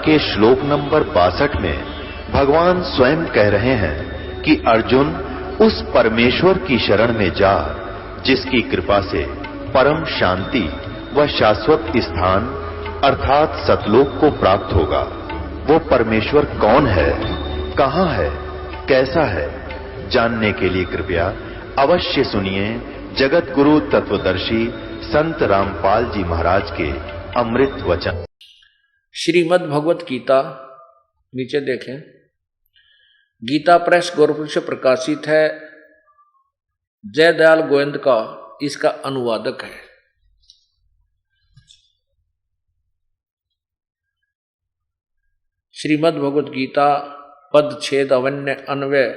के श्लोक नंबर 62 में भगवान स्वयं कह रहे हैं कि अर्जुन उस परमेश्वर की शरण में जा जिसकी कृपा से परम शांति व शाश्वत स्थान अर्थात सतलोक को प्राप्त होगा। वो परमेश्वर कौन है, कहां है, कैसा है, जानने के लिए कृपया अवश्य सुनिए जगत गुरु तत्वदर्शी संत रामपाल जी महाराज के अमृत वचन। श्रीमद् भगवत गीता, नीचे देखें, गीता प्रेस गोरखपुर से प्रकाशित है। जयदयाल गोविंद का इसका अनुवादक है। श्रीमद् भगवत गीता पद छेद अवन्य अन्वय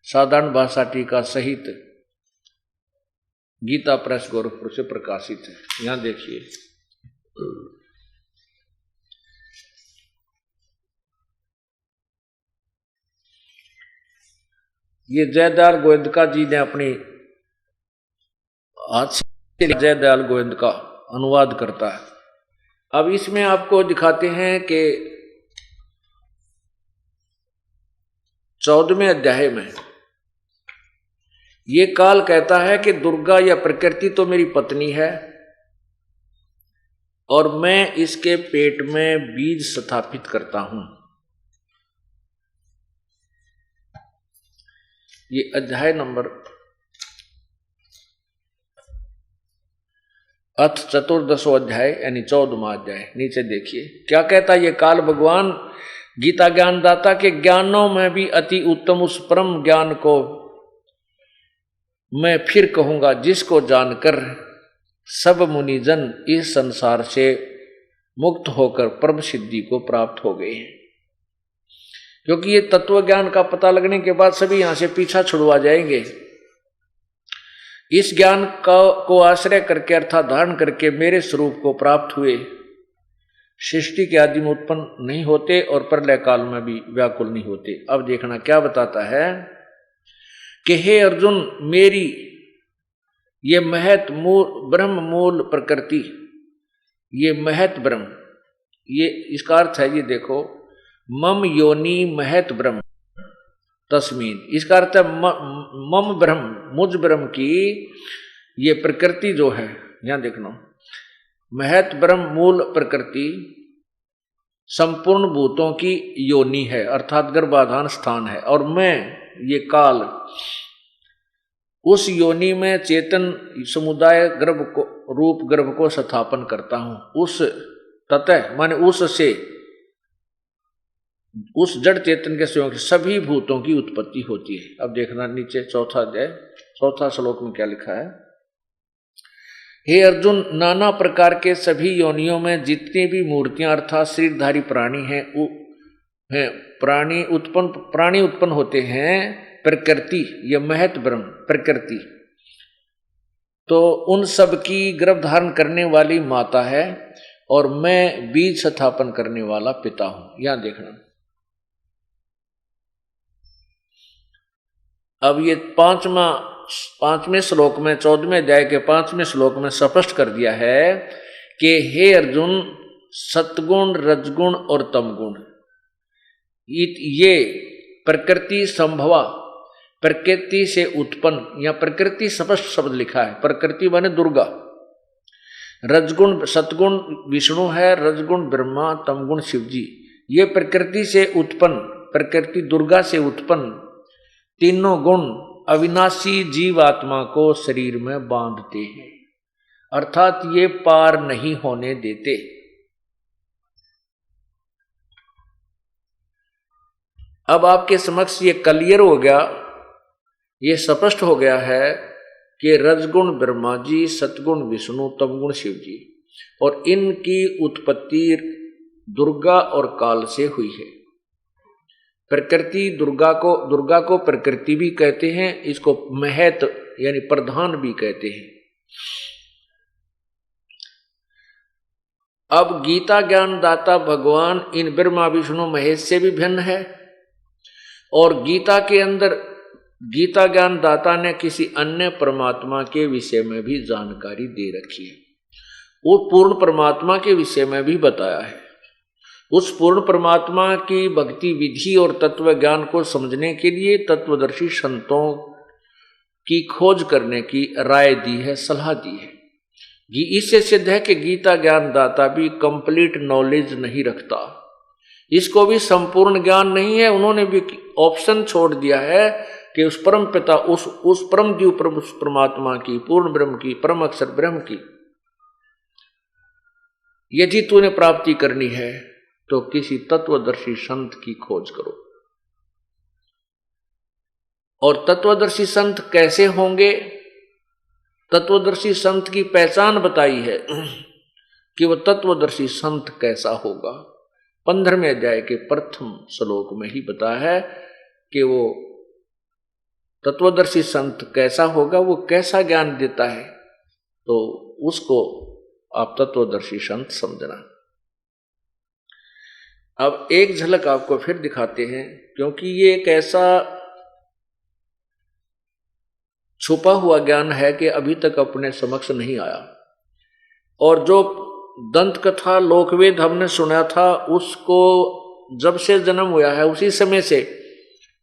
साधारण भाषा टीका सहित गीता प्रेस गोरखपुर से प्रकाशित है। यहां देखिए, ये जयदयाल गोविंदका जी ने अपनी हाथ से जयदयाल गोविंद का अनुवाद करता है। अब इसमें आपको दिखाते हैं कि 14वें अध्याय में ये काल कहता है कि दुर्गा या प्रकृति तो मेरी पत्नी है और मैं इसके पेट में बीज स्थापित करता हूं। ये अध्याय नंबर अथ चतुर्दशो अध्याय यानी 14वां अध्याय। नीचे देखिए क्या कहता है ये काल भगवान गीता ज्ञानदाता के ज्ञानों में भी अति उत्तम उस परम ज्ञान को मैं फिर कहूंगा जिसको जानकर सब मुनिजन इस संसार से मुक्त होकर परम सिद्धि को प्राप्त हो गए हैं। क्योंकि ये तत्व ज्ञान का पता लगने के बाद सभी यहां से पीछा छुड़वा जाएंगे। इस ज्ञान को आश्रय करके अर्थात धारण करके मेरे स्वरूप को प्राप्त हुए सृष्टि के आदि में उत्पन्न नहीं होते और प्रलय काल में भी व्याकुल नहीं होते। अब देखना क्या बताता है कि हे अर्जुन, मेरी ये महत मूल ब्रह्म मूल प्रकृति, ये महत ब्रह्म, ये इसका अर्थ है, ये देखो, मम योनि महत ब्रह्म तस्मीन, इसका अर्थ है मम ब्रह्म, मुझ ब्रह्म की ये प्रकृति जो है, यहां देखना, महत ब्रह्म मूल प्रकृति संपूर्ण भूतों की योनि है अर्थात गर्भाधान स्थान है। और मैं ये काल उस योनि में चेतन समुदाय गर्भ को रूप गर्भ को स्थापन करता हूं। उस ततः माने उससे, उस जड़ चेतन के सहयोग से सभी भूतों की उत्पत्ति होती है। अब देखना नीचे चौथा अध्याय चौथा श्लोक में क्या लिखा है। हे अर्जुन, नाना प्रकार के सभी योनियों में जितनी भी मूर्तियां अर्थात शरीरधारी प्राणी हैं प्राणी उत्पन्न होते हैं। प्रकृति, यह महत ब्रह्म प्रकृति तो उन सब की गर्भ धारण करने वाली माता है और मैं बीज स्थापन करने वाला पिता हूं। यहां देखना, अब ये पांचवें श्लोक में 14वें अध्याय के 5वें श्लोक में स्पष्ट कर दिया है कि हे अर्जुन, सतगुण रजगुण और तमगुण ये प्रकृति संभवा, प्रकृति से उत्पन्न, या प्रकृति स्पष्ट शब्द लिखा है, प्रकृति माने दुर्गा, रजगुण सतगुण विष्णु है, रजगुण ब्रह्मा, तमगुण शिव जी, ये प्रकृति से उत्पन्न, प्रकृति दुर्गा से उत्पन्न तीनों गुण अविनाशी जीव आत्मा को शरीर में बांधते हैं अर्थात ये पार नहीं होने देते। अब आपके समक्ष ये क्लियर हो गया, ये स्पष्ट हो गया है कि रजगुण ब्रह्मा जी, सतगुण विष्णु, तमगुण शिव जी, और इनकी उत्पत्ति दुर्गा और काल से हुई है। प्रकृति दुर्गा को प्रकृति भी कहते हैं, इसको महत यानी प्रधान भी कहते हैं। अब गीता ज्ञान दाता भगवान इन ब्रह्मा विष्णु महेश से भी भिन्न है और गीता के अंदर गीता ज्ञान दाता ने किसी अन्य परमात्मा के विषय में भी जानकारी दे रखी है। वो पूर्ण परमात्मा के विषय में भी बताया है। उस पूर्ण परमात्मा की भक्ति विधि और तत्व ज्ञान को समझने के लिए तत्वदर्शी संतों की खोज करने की राय दी है, सलाह दी है। इससे सिद्ध है कि गीता ज्ञान दाता भी कंप्लीट नॉलेज नहीं रखता, इसको भी संपूर्ण ज्ञान नहीं है। उन्होंने भी ऑप्शन छोड़ दिया है कि उस परम पिता, उस परम जीव परमात्मा की, पूर्ण ब्रह्म की, परम अक्षर ब्रह्म की यदि तूने प्राप्ति करनी है तो किसी तत्वदर्शी संत की खोज करो। और तत्वदर्शी संत कैसे होंगे? तत्वदर्शी संत की पहचान बताई है कि वह तत्वदर्शी संत कैसा होगा। 15वें अध्याय के प्रथम श्लोक में ही बताया है कि वो तत्वदर्शी संत कैसा होगा, वो कैसा ज्ञान देता है, तो उसको आप तत्वदर्शी संत समझना। अब एक झलक आपको फिर दिखाते हैं, क्योंकि ये एक ऐसा छुपा हुआ ज्ञान है कि अभी तक अपने समक्ष नहीं आया। और जो दंत कथा लोकवेद हमने सुना था, उसको जब से जन्म हुआ है उसी समय से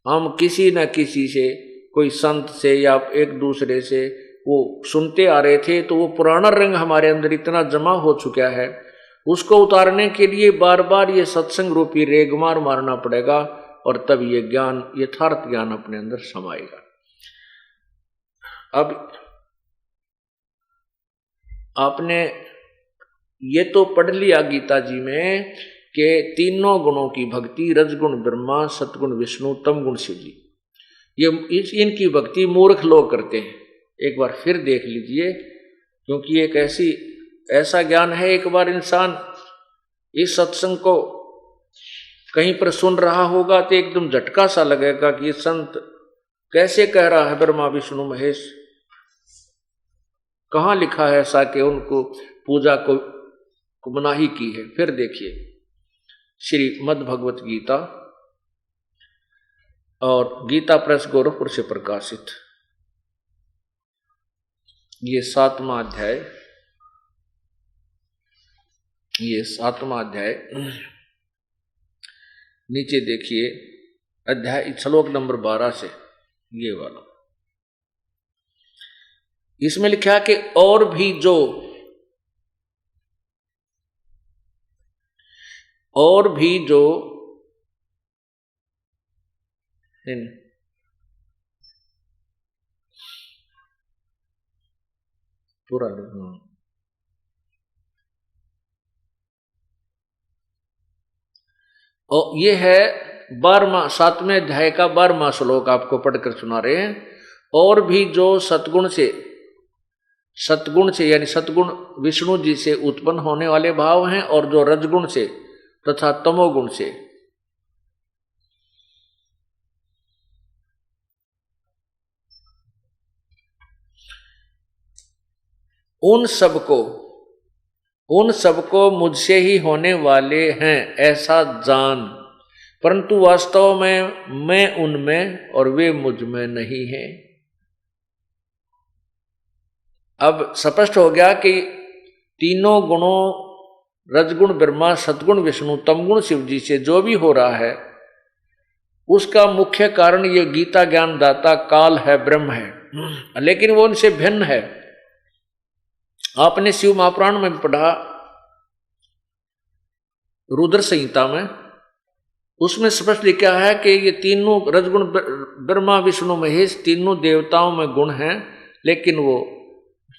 हम किसी न किसी से, कोई संत से या एक दूसरे से वो सुनते आ रहे थे। तो वो पुराना रंग हमारे अंदर इतना जमा हो चुका है, उसको उतारने के लिए बार बार ये सत्संग रूपी रेगमार मारना पड़ेगा, और तब ये ज्ञान, यथार्थ ज्ञान अपने अंदर समाएगा। अब आपने ये तो पढ़ लिया गीता जी में कि तीनों गुणों की भक्ति, रजगुण ब्रह्मा, सतगुण विष्णु, तमगुण शिव जी, ये इनकी भक्ति मूर्ख लोग करते हैं। एक बार फिर देख लीजिए, क्योंकि एक ऐसा ज्ञान है, एक बार इंसान इस सत्संग को कहीं पर सुन रहा होगा तो एकदम झटका सा लगेगा कि ये संत कैसे कह रहा है ब्रह्मा विष्णु महेश। कहाँ लिखा है ऐसा कि उनको पूजा को मनाही की है? फिर देखिए श्रीमद् भगवत गीता, और गीता प्रेस गोरखपुर से प्रकाशित, ये 7वां अध्याय, ये 7वां अध्याय, नीचे देखिए अध्याय श्लोक नंबर 12 से ये वाला। इसमें लिखा है कि और भी जो पूरा और ये है 12वां 7वें अध्याय का 12वां श्लोक आपको पढ़कर सुना रहे हैं। और भी जो सतगुण से यानी सतगुण विष्णु जी से उत्पन्न होने वाले भाव हैं, और जो रजगुण से तथा तमोगुण से, उन सबको मुझसे ही होने वाले हैं ऐसा जान, परंतु वास्तव में मैं उनमें और वे मुझ में नहीं हैं। अब स्पष्ट हो गया कि तीनों गुणों, रजगुण ब्रह्मा, सतगुण विष्णु, तमगुण शिव जी से जो भी हो रहा है, उसका मुख्य कारण ये गीता ज्ञान दाता काल है, ब्रह्म है, लेकिन वो उनसे भिन्न है। आपने शिव महापुराण में पढ़ा, रुद्र संहिता में, उसमें स्पष्ट लिखा है कि ये तीनों रजगुण ब्रह्मा विष्णु महेश तीनों देवताओं में गुण हैं, लेकिन वो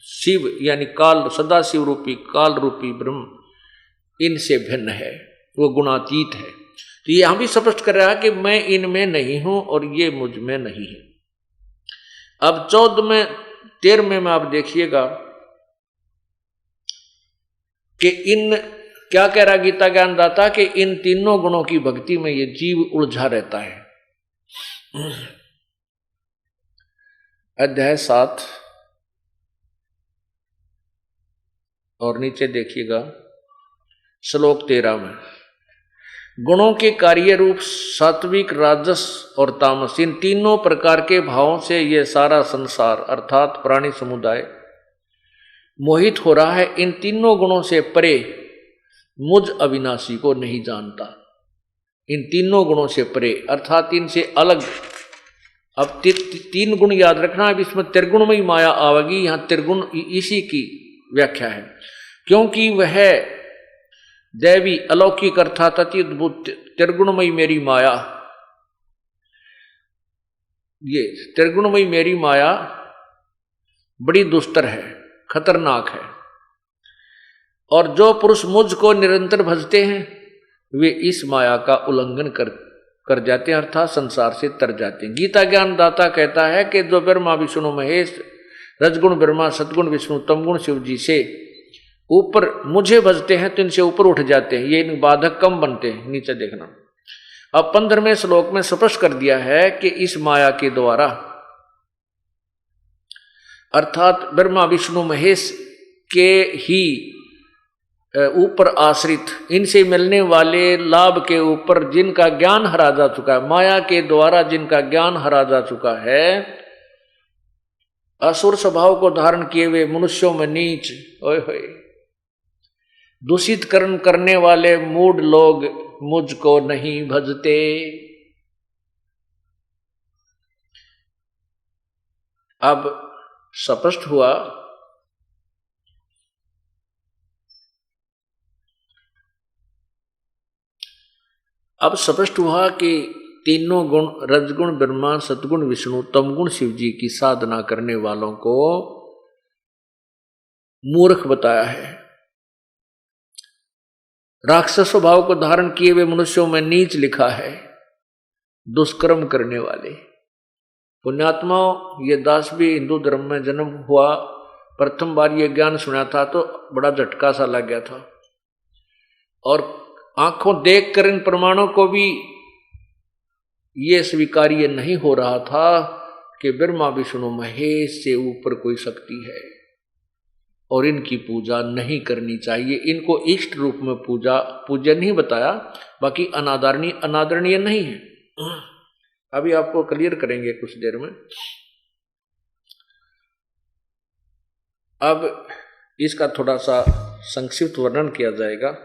शिव यानी काल, सदा शिव रूपी काल रूपी ब्रह्म इनसे भिन्न है, वो गुणातीत है। तो ये हम भी स्पष्ट कर रहा है कि मैं इनमें नहीं हूं और ये मुझ में नहीं है। अब 13वें में आप देखिएगा कि क्या कह रहा गीता ज्ञान दाता कि इन तीनों गुणों की भक्ति में ये जीव उलझा रहता है। अध्याय 7 और नीचे देखिएगा श्लोक 13 में, गुणों के कार्य रूप सात्विक, राजस और तामस, इन तीनों प्रकार के भावों से ये सारा संसार अर्थात प्राणी समुदाय मोहित हो रहा है। इन तीनों गुणों से परे मुझ अविनाशी को नहीं जानता। इन तीनों गुणों से परे अर्थात इनसे अलग। अब तीन गुण याद रखना। अब इसमें त्रिगुणमयी माया आवेगी। यहां त्रिगुण इसी की व्याख्या है, क्योंकि वह दैवी अलौकिक अर्थात अति अद्भुत त्रिगुणमयी मेरी माया, ये त्रिगुणमयी मेरी माया बड़ी दुस्तर है, खतरनाक है। और जो पुरुष मुझ को निरंतर भजते हैं वे इस माया का उल्लंघन कर जाते हैं अर्थात संसार से तर जाते हैं। गीता ज्ञान दाता कहता है कि जो ब्रह्मा विष्णु महेश, रजगुण ब्रह्मा, सतगुण विष्णु, तमगुण शिव जी से ऊपर मुझे भजते हैं तो इनसे ऊपर उठ जाते हैं, ये इन बाधक कम बनते हैं। नीचे देखना। अब 15वें श्लोक में स्पष्ट कर दिया है कि इस माया के द्वारा अर्थात ब्रह्मा विष्णु महेश के ही ऊपर आश्रित इनसे मिलने वाले लाभ के ऊपर जिनका ज्ञान हरा जा चुका है, माया के द्वारा जिनका ज्ञान हरा जा चुका है, असुर स्वभाव को धारण किए हुए मनुष्यों में नीच, ओए होए, दूषित कर्म करने वाले मूढ़ लोग मुझको नहीं भजते। अब स्पष्ट हुआ कि तीनों गुण रजगुण ब्रह्मा, सतगुण विष्णु, तमगुण शिव जी की साधना करने वालों को मूर्ख बताया है। राक्षस स्वभाव को धारण किए हुए मनुष्यों में नीच लिखा है, दुष्कर्म करने वाले। पुण्यात्माओं, ये दास भी हिंदू धर्म में जन्म हुआ, प्रथम बार ये ज्ञान सुना था तो बड़ा झटका सा लग गया था, और आंखों देखकर इन प्रमाणों को भी ये स्वीकार्य नहीं हो रहा था कि ब्रह्मा विष्णु महेश से ऊपर कोई शक्ति है और इनकी पूजा नहीं करनी चाहिए। इनको इष्ट रूप में पूजन नहीं बताया, बाकी अनादरणीय नहीं है। अभी आपको क्लियर करेंगे कुछ देर में। अब इसका थोड़ा सा संक्षिप्त वर्णन किया जाएगा।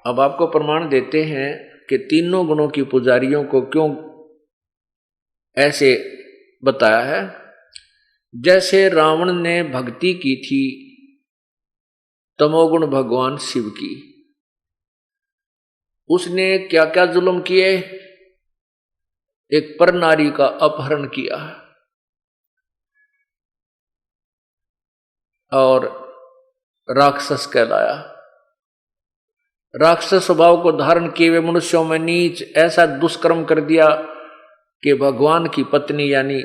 अब आपको प्रमाण देते हैं कि तीनों गुणों की पुजारियों को क्यों ऐसे बताया है। जैसे रावण ने भक्ति की थी तमोगुण भगवान शिव की, उसने क्या क्या जुल्म किए। एक पर नारी का अपहरण किया और राक्षस कहलाया। राक्षस स्वभाव को धारण किए हुए मनुष्यों में नीच ऐसा दुष्कर्म कर दिया कि भगवान की पत्नी यानी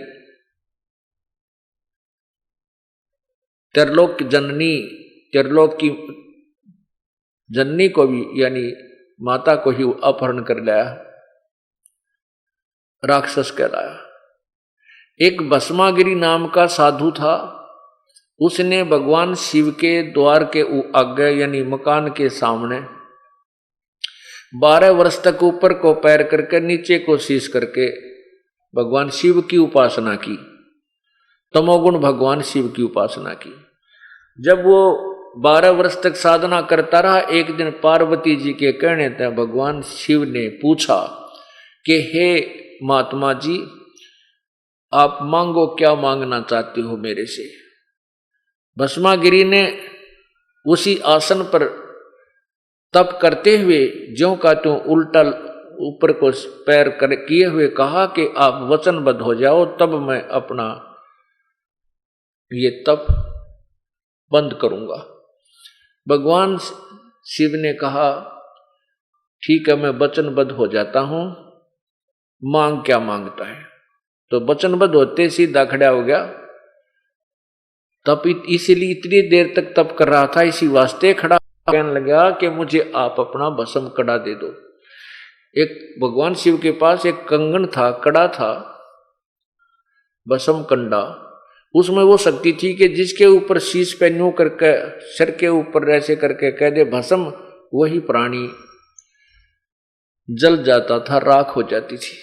त्रिलोक की जननी को भी यानी माता को ही अपहरण कर लाया, राक्षस कहलाया। एक भस्मागिरी नाम का साधु था, उसने भगवान शिव के द्वार के आगे यानी मकान के सामने 12 वर्ष तक ऊपर को पैर करके नीचे को शीश करके भगवान शिव की उपासना की, तमोगुण भगवान शिव की उपासना की। जब वो 12 वर्ष तक साधना करता रहा, एक दिन पार्वती जी के कहने पर भगवान शिव ने पूछा कि हे महात्मा जी, आप मांगो, क्या मांगना चाहते हो मेरे से। भस्मागिरी ने उसी आसन पर तप करते हुए ज्यों का त्यों उल्टा ऊपर को पैर किए हुए कहा कि आप वचनबद्ध हो जाओ, तब मैं अपना ये तप बंद करूंगा। भगवान शिव ने कहा ठीक है, मैं वचनबद्ध हो जाता हूं, मांग क्या मांगता है। तो वचनबद्ध होते सीधा खड़ा हो गया। तप इसीलिए इतनी देर तक तप कर रहा था, इसी वास्ते खड़ा कहने लगा कि मुझे आप अपना भस्म कड़ा दे दो। एक भगवान शिव के पास एक कंगन था, कड़ा था, भस्म कंडा। उसमें वो शक्ति थी कि जिसके ऊपर शीश पे न्यू करके सिर के ऊपर ऐसे करके कह दे भस्म, वही प्राणी जल जाता था, राख हो जाती थी।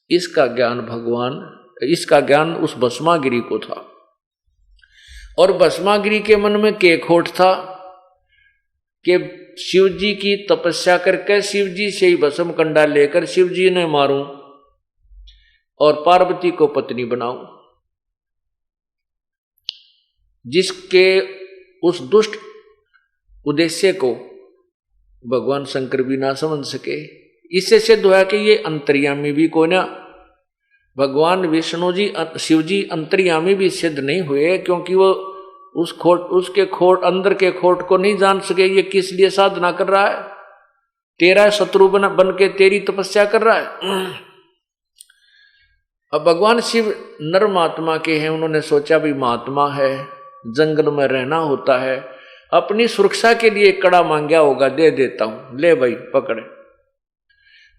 इसका ज्ञान भगवान इसका ज्ञान उस भस्मागिरी को था। और भस्मागिरी के मन में के खोट था कि शिव जी की तपस्या करके शिव जी से ही भस्म कंडा लेकर शिव जी ने मारूं और पार्वती को पत्नी बनाऊं। जिसके उस दुष्ट उद्देश्य को भगवान शंकर भी ना समझ सके। इससे सिद्ध हुआ कि ये अंतर्यामी भी को ना, भगवान विष्णु जी शिव जी अंतर्यामी भी सिद्ध नहीं हुए, क्योंकि वो उसके खोट अंदर के खोट को नहीं जान सके। ये किस लिए साधना कर रहा है, तेरा शत्रु बन के तेरी तपस्या कर रहा है। अब भगवान शिव नर महात्मा के हैं, उन्होंने सोचा भी महात्मा है, जंगल में रहना होता है, अपनी सुरक्षा के लिए कड़ा मांगा होगा, दे देता हूं, ले भाई पकड़े।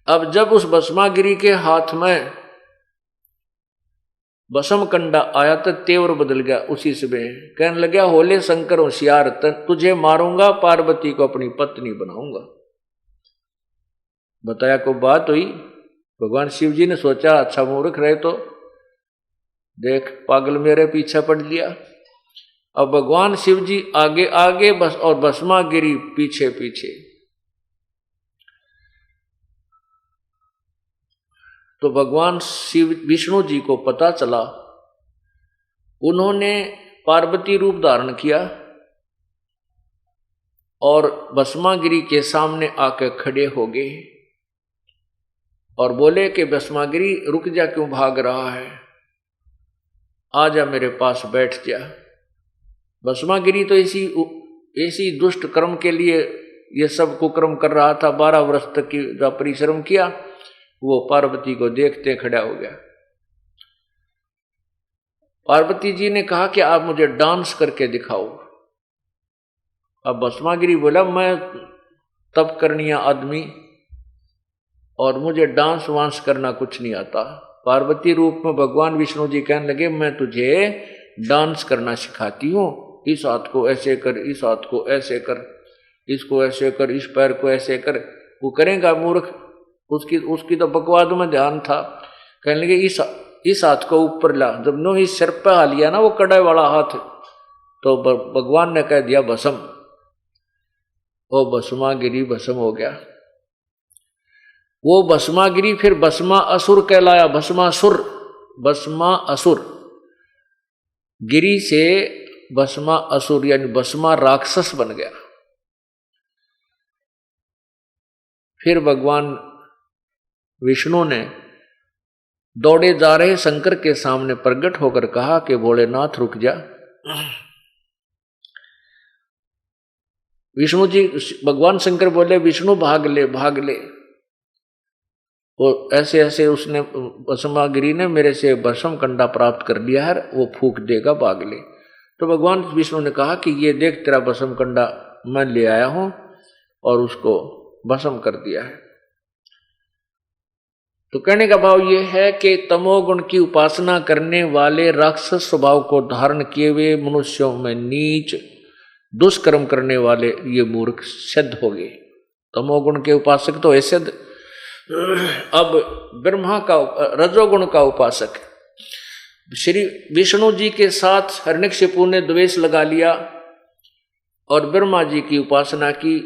अब जब उस भस्मागिरी के हाथ में भस्म कंडा आया तो तेवर बदल गया उसी समय। कहने लगा, होले शंकर होशियार, तुझे मारूंगा, पार्वती को अपनी पत्नी बनाऊंगा। बताया को बात हुई। भगवान शिव जी ने सोचा, अच्छा मूर्ख रहे तो देख, पागल मेरे पीछे पड़ लिया। अब भगवान शिव जी आगे आगे बस और भस्मागिरी पीछे पीछे। तो भगवान शिव विष्णु जी को पता चला, उन्होंने पार्वती रूप धारण किया और भस्मागिरी के सामने आकर खड़े हो गए और बोले कि भस्मागिरी रुक जा, क्यों भाग रहा है, आजा मेरे पास बैठ जा। भस्मागिरी तो ऐसी दुष्ट कर्म के लिए ये सब कुकर्म कर रहा था, 12 वर्ष तक की जो परिश्रम किया, वो पार्वती को देखते खड़ा हो गया। पार्वती जी ने कहा कि आप मुझे डांस करके दिखाओ। अब भस्मागिरी बोला, मैं तप करनिया आदमी और मुझे डांस वांस करना कुछ नहीं आता। पार्वती रूप में भगवान विष्णु जी कहने लगे, मैं तुझे डांस करना सिखाती हूं, इस हाथ को ऐसे कर, इस हाथ को ऐसे कर, इसको ऐसे कर, इस पैर को ऐसे कर। वो करेगा मूर्ख, उसकी तो बकवाद में ध्यान था। कहने लगे, इस हाथ को ऊपर ला। जब नो इस सिर पे आ लिया ना वो कड़ाई वाला हाथ, तो भगवान ने कह दिया भस्म। वो भस्मागिरी भस्म हो गया। वो भस्मागिरी फिर भस्मा असुर कहलाया। भस्मा असुर गिरी से भस्मा असुर यानी भस्मा राक्षस बन गया। फिर भगवान विष्णु ने दौड़े जा रहे शंकर के सामने प्रकट होकर कहा कि भोलेनाथ रुक जा। विष्णु जी, भगवान शंकर बोले, विष्णु भाग ले भाग ले। वो ऐसे ऐसे उसने भस्मागिरी ने मेरे से भस्म कंडा प्राप्त कर लिया है, वो फूंक देगा, भाग ले। तो भगवान विष्णु ने कहा कि ये देख, तेरा भस्म कंडा मैं ले आया हूं और उसको भस्म कर दिया है। तो कहने का भाव ये है कि तमोगुण की उपासना करने वाले राक्षस स्वभाव को धारण किए हुए मनुष्यों में नीच दुष्कर्म करने वाले ये मूर्ख सिद्ध हो गए। तमोगुण के उपासक तो ऐसे। अब ब्रह्मा का रजोगुण का उपासक श्री विष्णु जी के साथ हिरण्यकशिपु ने द्वेष लगा लिया और ब्रह्मा जी की उपासना की,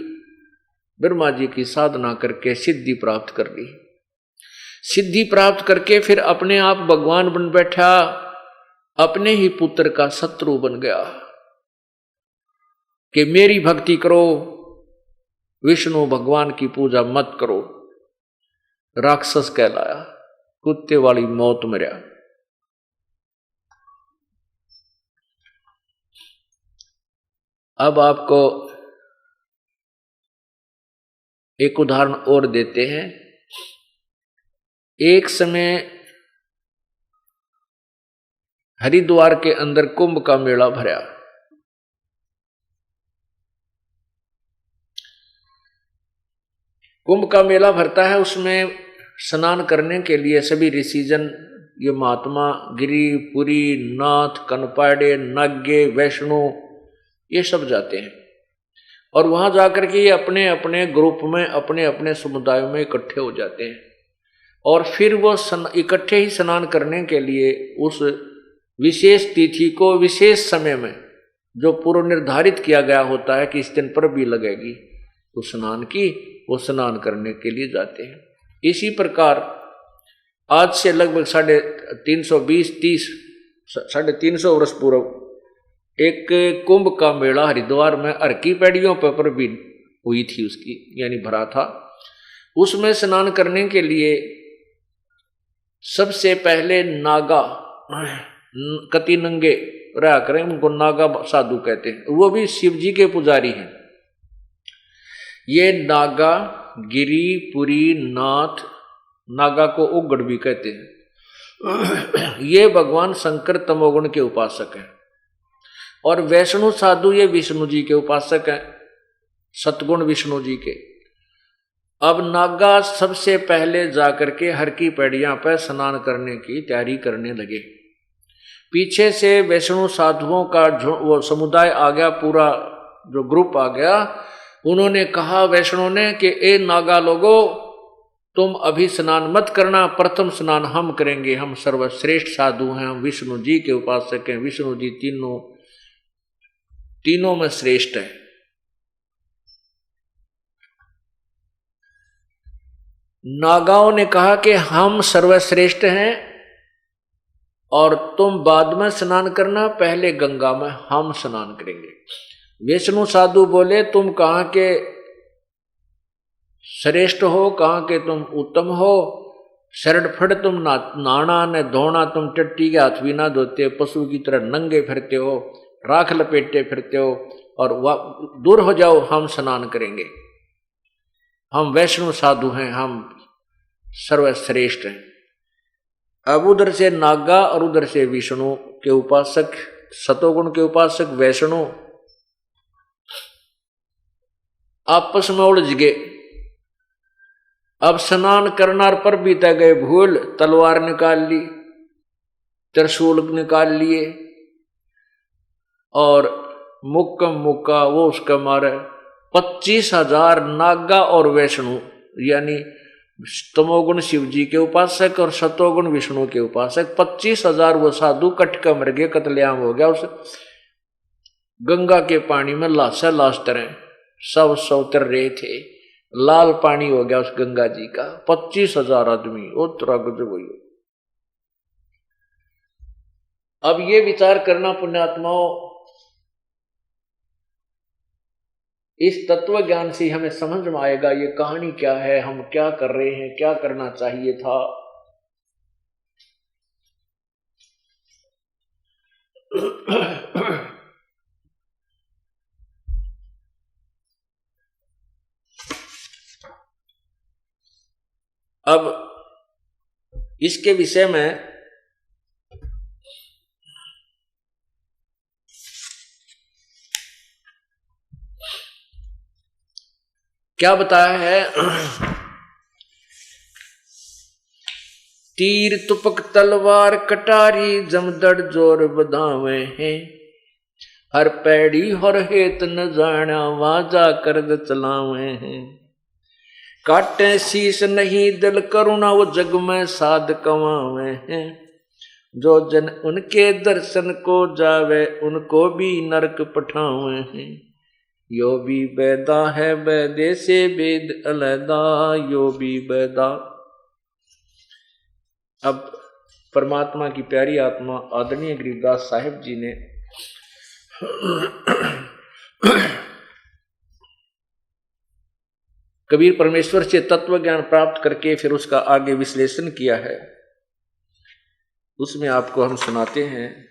ब्रह्मा जी की साधना करके सिद्धि प्राप्त कर ली। सिद्धि प्राप्त करके फिर अपने आप भगवान बन बैठा, अपने ही पुत्र का शत्रु बन गया कि मेरी भक्ति करो, विष्णु भगवान की पूजा मत करो। राक्षस कहलाया, कुत्ते वाली मौत मरा। अब आपको एक उदाहरण और देते हैं। एक समय हरिद्वार के अंदर कुंभ का मेला भरा। कुंभ का मेला भरता है, उसमें स्नान करने के लिए सभी ऋषिजन, ये महात्मा, गिरी, पुरी, नाथ, कनपाड़े, नाग्य, वैष्णो, ये सब जाते हैं और वहां जाकर के ये अपने अपने ग्रुप में, अपने अपने समुदायों में इकट्ठे हो जाते हैं और फिर वो इकट्ठे ही स्नान करने के लिए उस विशेष तिथि को विशेष समय में जो पूर्व निर्धारित किया गया होता है कि इस दिन पर भी लगेगी उस स्नान की, वो स्नान करने के लिए जाते हैं। इसी प्रकार आज से लगभग 350 वर्ष पूर्व एक कुंभ का मेला हरिद्वार में हर की पैड़ियों पर भी हुई थी, उसकी यानी भरा था। उसमें स्नान करने के लिए सबसे पहले नागा, कति नंगे रहा करें, उनको नागा साधु कहते हैं, वो भी शिव जी के पुजारी हैं। ये नागा, गिरी, पुरी, नाथ, नागा को उग्गड़ भी कहते हैं, ये भगवान शंकर तमोगुण के उपासक हैं। और वैष्णु साधु ये विष्णु जी के उपासक हैं, सतगुण विष्णु जी के। अब नागा सबसे पहले जाकर के हर की पैड़ियां पर स्नान करने की तैयारी करने लगे। पीछे से वैष्णु साधुओं का वो समुदाय आ गया, पूरा जो ग्रुप आ गया। उन्होंने कहा वैष्णु ने कि ए नागा लोगो, तुम अभी स्नान मत करना, प्रथम स्नान हम करेंगे, हम सर्वश्रेष्ठ साधु हैं, हम विष्णु जी के उपासक हैं, विष्णु जी तीनों में श्रेष्ठ है। नागाओं ने कहा कि हम सर्वश्रेष्ठ हैं और तुम बाद में स्नान करना, पहले गंगा में हम स्नान करेंगे। विष्णु साधु बोले तुम कहाँ के श्रेष्ठ हो, कहाँ के तुम उत्तम हो, शरण फट तुम नाना ने धोना, तुम टट्टी के हाथ भी ना धोते, पशु की तरह नंगे फिरते हो, राख लपेटे फिरते हो, और दूर हो जाओ, हम स्नान करेंगे, हम वैष्णु साधु हैं, हम सर्वश्रेष्ठ हैं। अब उधर से नागा और उधर से विष्णु के उपासक, सतोगुण के उपासक वैष्णु आपस में उलझ गए। अब स्नान करना पर बीता गए भूल, तलवार निकाल ली, त्रिशूल निकाल लिए और मुक्का वो उसका मारे 25,000 नागा और वैष्णु, यानी तमोगुण शिव जी के उपासक और सतोगुण विष्णु के उपासक, 25,000 वो साधु कटका मर गए, कत्लेआम हो गया। उस गंगा के पानी में लाशा लाश तरह सब उतर रहे थे, लाल पानी हो गया उस गंगा जी का। 25,000 आदमी उतरा गजब हुई। अब ये विचार करना पुण्यात्माओं, इस तत्व ज्ञान से हमें समझ में आएगा ये कहानी क्या है, हम क्या कर रहे हैं, क्या करना चाहिए था। अब इसके विषय में क्या बताया है? तीर तुपक तलवार कटारी जमदड़ जोर बधावे हैं, हर पैड़ी हर हेत न जाना वाजा कर चलावे हैं। काटे शीश नहीं दिल करुणा वो जग में साध कमावे हैं, जो जन उनके दर्शन को जावे उनको भी नरक पठावे हैं। यो भी बैदा है बैदे से वेद अलैदा, यो भी बैदा। अब परमात्मा की प्यारी आत्मा आदरणीय गरीबदास साहिब जी ने कबीर परमेश्वर से तत्व ज्ञान प्राप्त करके फिर उसका आगे विश्लेषण किया है, उसमें आपको हम सुनाते हैं।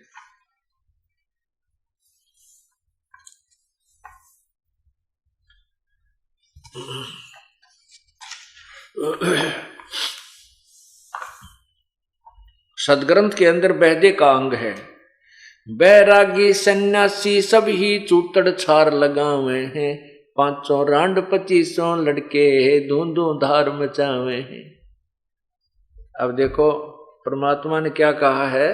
सदग्रंथ के अंदर बैदे का अंग है। बैरागी सन्यासी सब ही चूतड़ छार लगावे हैं, 500 रांड 2500 लड़के धूंधू धार मचावे हैं। अब देखो परमात्मा ने क्या कहा है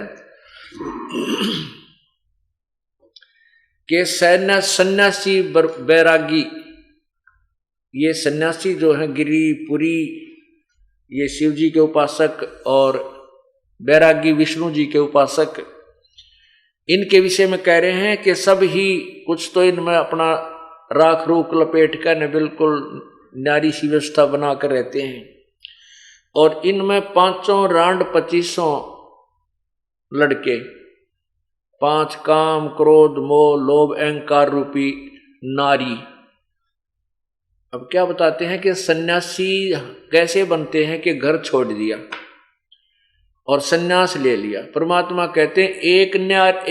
कि सन्यासी बैरागी, ये सन्यासी जो है गिरी पुरी ये शिव जी के उपासक और बैरागी विष्णु जी के उपासक, इनके विषय में कह रहे हैं कि सब ही कुछ तो इनमें अपना राख रूख लपेट कर बिल्कुल न्यारी सी व्यवस्था बनाकर रहते हैं, और इनमें 5 रांड 2500 लड़के, 5 काम क्रोध मोह लोभ अहंकार रूपी नारी। अब क्या बताते हैं कि सन्यासी कैसे बनते हैं कि घर छोड़ दिया और सन्यास ले लिया। परमात्मा कहते हैं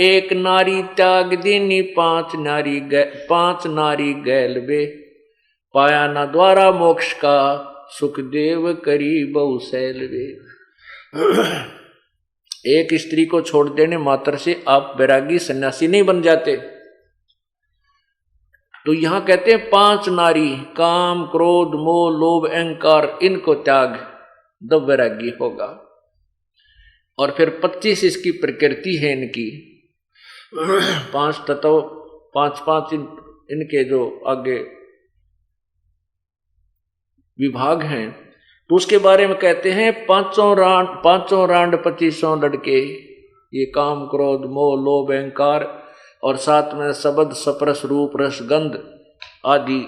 एक नारी त्याग दीनी 5 नारी गैल बे, पाया ना द्वारा मोक्ष का सुखदेव करी बहु सैल वे। एक स्त्री को छोड़ देने मात्र से आप बैरागी सन्यासी नहीं बन जाते। तो यहां कहते हैं 5 नारी काम क्रोध मोह लोभ अहंकार इनको त्याग दब वैरागी होगा। और फिर 25 इसकी प्रकृति है इनकी, 5 तत्व 5 इनके जो आगे विभाग हैं, तो उसके बारे में कहते हैं 5 रांड 2500 लड़के, ये काम क्रोध मोह लोभ अहंकार और साथ में शब्द सप्रस रूप रस गंध आदि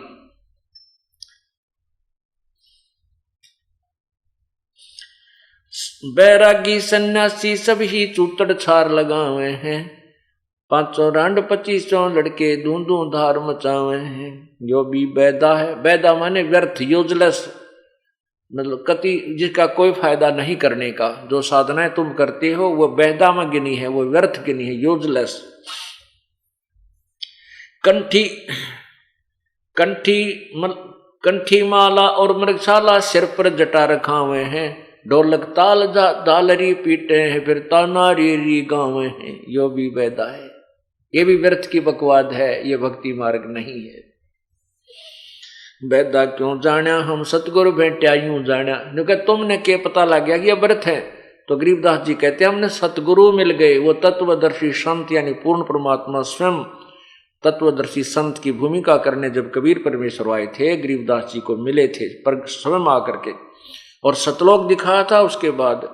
बैरागी सन्यासी सभी चूतड़ छार लगावे हैं। 5 रांड 2500 लड़के धूं धार मचावे हैं। जो भी बैदा है, बैदा माने व्यर्थ यूजलेस, मतलब कति जिसका कोई फायदा नहीं करने का, जो साधनाएं तुम करते हो वो बैदा में गिनी है, वो व्यर्थ गिनी है, यूजलेस। कंठी माला और मृगशाला सिर पर जटा रखा हुए हैं। ढोलक ताल दालरी पीटे हैं, फिर तानारी री गावे हैं। यो भी बैदा है, ये भी व्यर्थ की बकवाद है, ये भक्ति मार्ग नहीं है। बैदा क्यों जाना हम सतगुरु भेंट्या यूं जाना, क्योंकि तुमने के पता लग गया कि ये व्यर्थ है। तो गरीबदास जी कहते हैं हमने सतगुरु मिल गए, वो तत्वदर्शी संत यानी पूर्ण परमात्मा स्वयं तत्वदर्शी संत की भूमिका करने जब कबीर परमेश्वर आए थे, गरीबदास जी को मिले थे पर स्वयं आकर के, और सतलोक दिखाया था। उसके बाद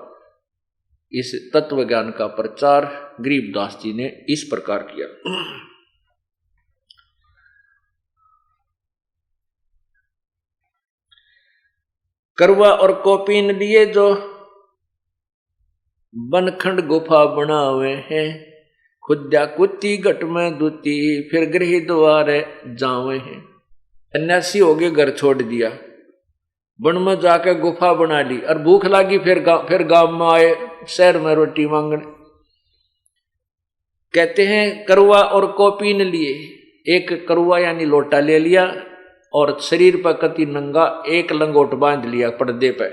इस तत्व ज्ञान का प्रचार गरीबदास जी ने इस प्रकार किया। करवा और कोपीन लिए जो बनखंड गुफा बनावे हैं, खुद्या कुत्ती घट में दूती, फिर गृह द्वारे जावे हैं। सन्यासी हो गए, घर छोड़ दिया, वन में जाकर गुफा बना ली, और भूख लगी फिर गांव में आए शहर में रोटी मांगने। कहते हैं करवा और कोपीन लिए, एक करवा यानी लोटा ले लिया और शरीर पर कति नंगा एक लंगोट बांध लिया पर्दे पे,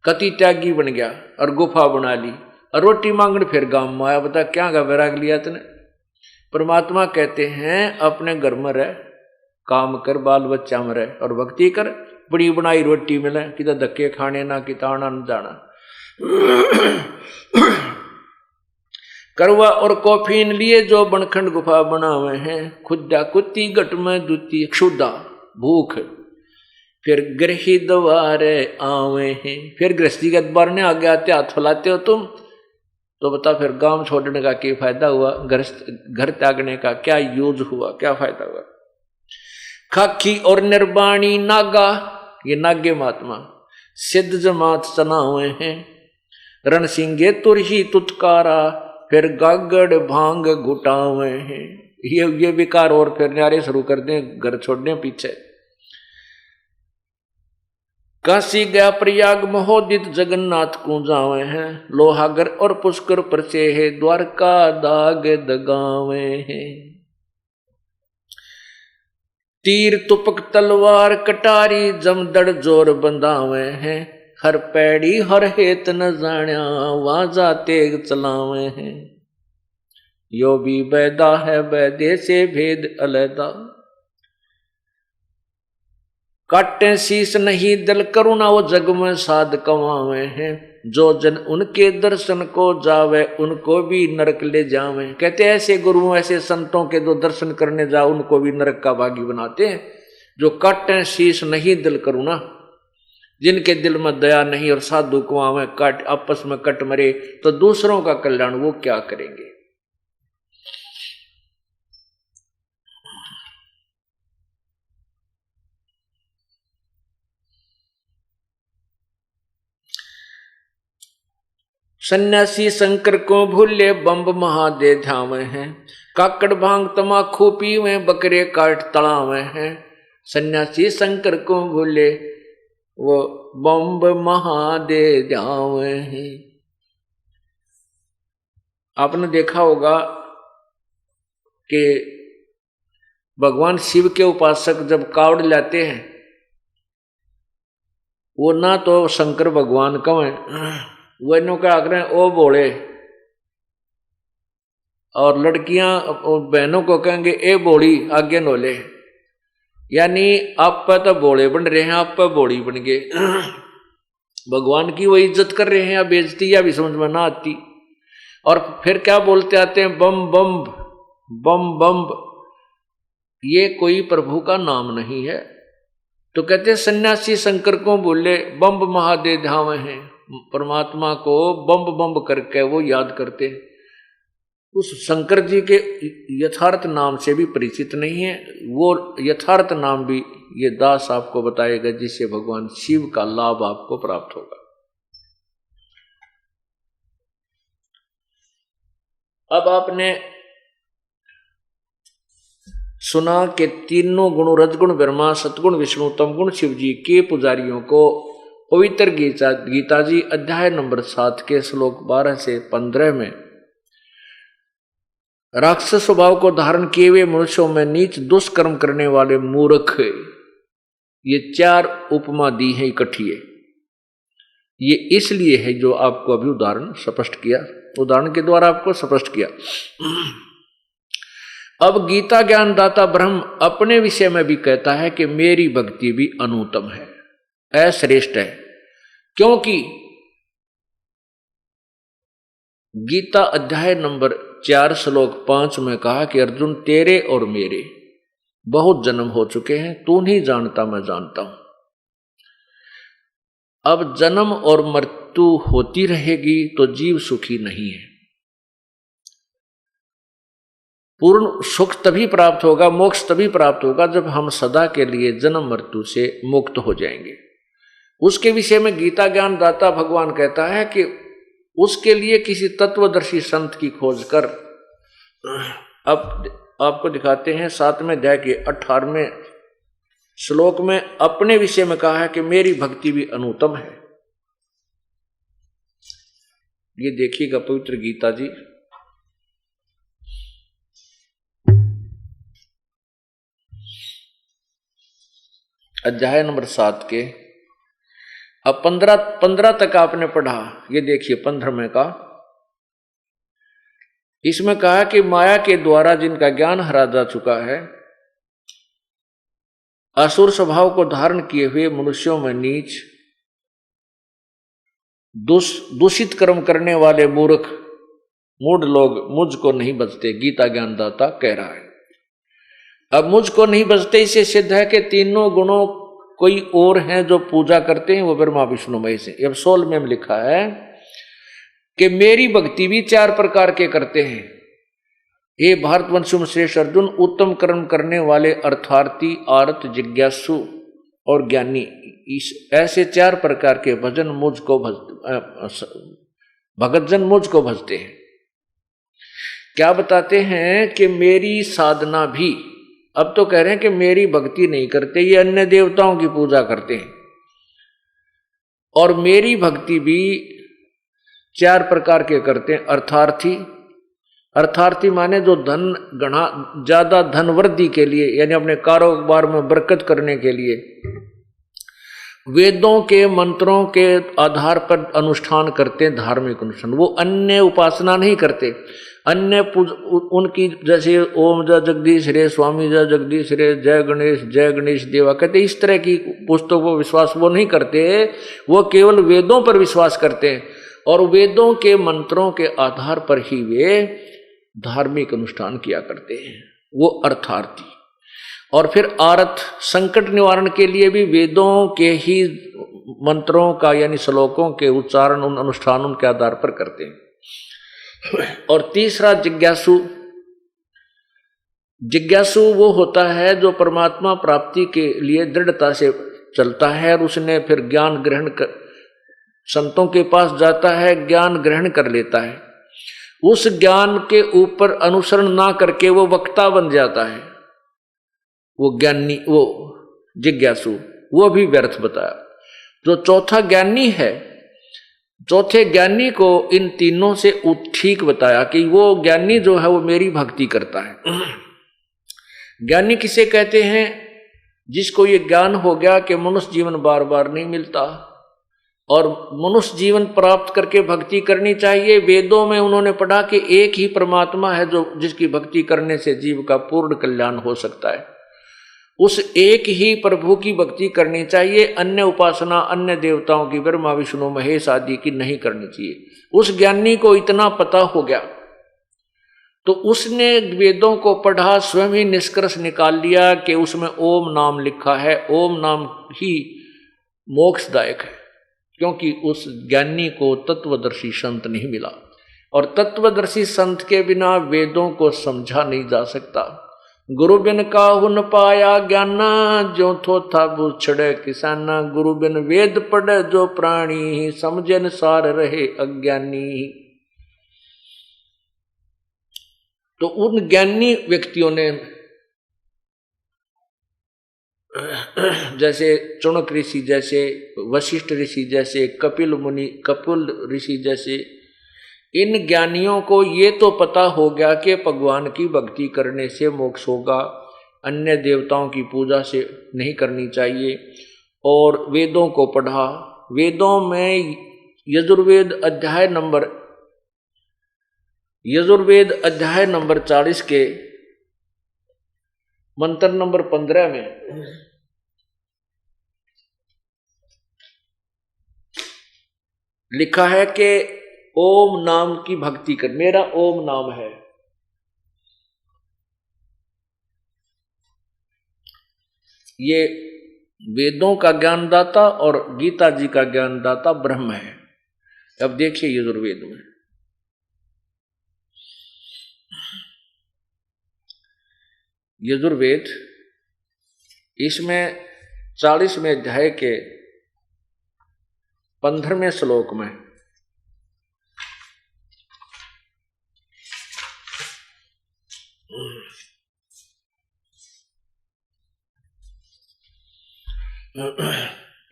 कति त्यागी बन गया और गुफा बना ली और रोटी मांगने फिर गांव में आया। बता क्या का वैराग लिया तूने। परमात्मा कहते हैं अपने घर में रह, काम कर, बाल बच्चा में रह और भक्ति कर, बड़ी बनाई रोटी मिले, किधर धक्के खाने ना कि ताना न जाना। करवा और कोफीन लिए जो बनखंड गुफा बनावे हैं, खुदा कुत्ती घट में दूती, क्षुदा भूख, फिर गृही द्वारे आवे हैं। फिर गृहस्थी के द्वार ने आगे आते हाथ फैलाते हो तुम, तो बता फिर गांव छोड़ने का क्या फायदा हुआ, घर त्यागने का क्या यूज हुआ, क्या फायदा हुआ। खाकी और निर्वाणी नागा, ये नागे महात्मा सिद्ध जमात चनावे हैं। रण सिंगे तुरही तुतकारा, फिर गागड़ भांग घुटावे हैं। ये विकार और फिर न्यारे शुरू कर दें घर छोड़ने पीछे। काशी गया प्रयाग महोदित जगन्नाथ को जावे हैं। लोहागर और पुष्कर परसे है, द्वारका दाग दगावे हैं। तीर तुपक तलवार कटारी जमदड़ जोर बंधावे हैं। हर पैड़ी हर हेत न जाण्या, वाजा तेग चलावे हैं। यो भी बैदा है बैदे से भेद अलैदा, काटे शीस नहीं दिल करुणा वो जग में साध कमावे हैं। जो जन उनके दर्शन को जावे, उनको भी नरक ले जावे। कहते ऐसे गुरुओं ऐसे संतों के जो दर्शन करने जाओ उनको भी नरक का भागी बनाते हैं। जो काटे शीस नहीं दिल करुणा, जिनके दिल में दया नहीं और साधु कुआं में कट आपस में कट मरे, तो दूसरों का कल्याण वो क्या करेंगे। सन्यासी शंकर को भूले बम्ब महादे झावे हैं, काकड़ भांग तमाखू पीवे बकरे काट तड़ावे हैं। सन्यासी शंकर को भूले वो बम्ब महादे जावे हैं। आपने देखा होगा कि भगवान शिव के उपासक जब कावड़ लाते हैं, वो ना तो शंकर भगवान कहें, वो इन्हों क्या आख रहे हैं ओ बोले, और लड़कियां बहनों को कहेंगे ए बोड़ी आगे नोले, यानी आप पे तो बोले बन रहे हैं, आप पे बोड़ी बन गए। भगवान की वो इज्जत कर रहे हैं या बेइज्जती, या भी समझ में ना आती। और फिर क्या बोलते आते हैं बम बम बम बम, ये कोई प्रभु का नाम नहीं है। तो कहते हैं सन्यासी शंकर को बोले बम्ब महादे धावे हैं, परमात्मा को बम्ब बम्ब करके वो याद करते हैं। उस शंकर जी के यथार्थ नाम से भी परिचित नहीं है। वो यथार्थ नाम भी ये दास आपको बताएगा, जिससे भगवान शिव का लाभ आपको प्राप्त होगा। अब आपने सुना कि तीनों गुण रजगुण ब्रह्मा, सतगुण विष्णु, तमगुण शिव जी के पुजारियों को पवित्र गीता जी अध्याय नंबर 7 के श्लोक 12 से 15 में राक्षस स्वभाव को धारण किए हुए मनुष्यों में नीच दुष्कर्म करने वाले मूर्ख, ये 4 उपमा दी है इकट्ठी। ये इसलिए है जो आपको अभी उदाहरण स्पष्ट किया, उदाहरण के द्वारा आपको स्पष्ट किया। अब गीता ज्ञानदाता ब्रह्म अपने विषय में भी कहता है कि मेरी भक्ति भी अनुत्तम है, अश्रेष्ठ है। क्योंकि गीता अध्याय नंबर 4 श्लोक 5 में कहा कि अर्जुन तेरे और मेरे बहुत जन्म हो चुके हैं, तू नहीं जानता मैं जानता हूं। अब जन्म और मृत्यु होती रहेगी तो जीव सुखी नहीं है। पूर्ण सुख तभी प्राप्त होगा, मोक्ष तभी प्राप्त होगा जब हम सदा के लिए जन्म मृत्यु से मुक्त हो जाएंगे। उसके विषय में गीता ज्ञानदाता भगवान कहता है कि उसके लिए किसी तत्वदर्शी संत की खोज कर। अब आपको दिखाते हैं 7वें अध्याय के 18वें श्लोक में अपने विषय में कहा है कि मेरी भक्ति भी अनुत्तम है। ये देखिएगा पवित्र गीता जी अध्याय नंबर 7 के अब 15 तक आपने पढ़ा। ये देखिए 15वें का, इसमें कहा कि माया के द्वारा जिनका ज्ञान हरा जा चुका है, असुर स्वभाव को धारण किए हुए मनुष्यों में नीच दूषित कर्म करने वाले मूर्ख मूढ़ लोग मुझको नहीं बचते, गीता ज्ञानदाता कह रहा है। अब मुझको नहीं बचते, इससे सिद्ध है कि तीनों गुणों कोई और हैं जो पूजा करते हैं, वो ब्रह्मा विष्णु महेश है। अब 16 में लिखा है कि मेरी भक्ति भी 4 प्रकार के करते हैं। हे भारतवंशुम श्रेष्ठ अर्जुन, उत्तम कर्म करने वाले अर्थार्थी, आर्त, जिज्ञासु और ज्ञानी, इस ऐसे 4 प्रकार के भजन मुझको भगतजन मुझको भजते हैं। क्या बताते हैं कि मेरी साधना भी, अब तो कह रहे हैं कि मेरी भक्ति नहीं करते, ये अन्य देवताओं की पूजा करते हैं। और मेरी भक्ति भी 4 प्रकार के करते हैं। अर्थार्थी, अर्थार्थी माने जो धन गणा ज्यादा धन वृद्धि के लिए, यानी अपने कारोबार में बरकत करने के लिए वेदों के मंत्रों के आधार पर अनुष्ठान करते हैं, धार्मिक अनुष्ठान। वो अन्य उपासना नहीं करते, अन्य उनकी जैसे ओम जय जगदीश रे, स्वामी जय जगदीश रे, जय गणेश देवा कहते, इस तरह की पुस्तकों पर विश्वास वो नहीं करते। वो केवल वेदों पर विश्वास करते हैं और वेदों के मंत्रों के आधार पर ही वे धार्मिक अनुष्ठान किया करते हैं, वो अर्थार्थी। और फिर आर्थ, संकट निवारण के लिए भी वेदों के ही मंत्रों का यानी श्लोकों के उच्चारण उन अनुष्ठानों के आधार पर करते हैं। और तीसरा जिज्ञासु। जिज्ञासु वो होता है जो परमात्मा प्राप्ति के लिए दृढ़ता से चलता है और उसने फिर ज्ञान ग्रहण कर, संतों के पास जाता है, ज्ञान ग्रहण कर लेता है। उस ज्ञान के ऊपर अनुसरण ना करके वो वक्ता बन जाता है, वो ज्ञानी, वो जिज्ञासु, वो भी व्यर्थ बताया। जो चौथा ज्ञानी है, चौथे ज्ञानी को इन तीनों से ठीक बताया कि वो ज्ञानी जो है वो मेरी भक्ति करता है। ज्ञानी किसे कहते हैं? जिसको ये ज्ञान हो गया कि मनुष्य जीवन बार बार नहीं मिलता और मनुष्य जीवन प्राप्त करके भक्ति करनी चाहिए। वेदों में उन्होंने पढ़ा कि एक ही परमात्मा है जो जिसकी भक्ति करने से जीव का पूर्ण कल्याण हो सकता है। उस एक ही प्रभु की भक्ति करनी चाहिए, अन्य उपासना अन्य देवताओं की, ब्रह्मा विष्णु महेश आदि की नहीं करनी चाहिए। उस ज्ञानी को इतना पता हो गया तो उसने वेदों को पढ़ा, स्वयं ही निष्कर्ष निकाल लिया कि उसमें ओम नाम लिखा है, ओम नाम ही मोक्षदायक है, क्योंकि उस ज्ञानी को तत्वदर्शी संत नहीं मिला और तत्वदर्शी संत के बिना वेदों को समझा नहीं जा सकता। गुरु बिन काहू न पाया ज्ञाना, जो थो था बुछड़े किसाना। गुरु बिन वेद पढ़े जो प्राणी, समझे न सार रहे अज्ञानी। तो उन ज्ञानी व्यक्तियों ने, जैसे चुनक ऋषि जैसे, वशिष्ठ ऋषि जैसे, कपिल मुनि, कपिल ऋषि जैसे, इन ज्ञानियों को ये तो पता हो गया कि भगवान की भक्ति करने से मोक्ष होगा, अन्य देवताओं की पूजा से नहीं करनी चाहिए, और वेदों को पढ़ा। वेदों में यजुर्वेद अध्याय नंबर 40 के मंत्र नंबर 15 में लिखा है कि ओम नाम की भक्ति कर, मेरा ओम नाम है। ये वेदों का ज्ञानदाता और गीता जी का ज्ञानदाता ब्रह्म है। अब देखिए यजुर्वेद में यजुर्वेद, इसमें 40वें अध्याय के 15वें श्लोक में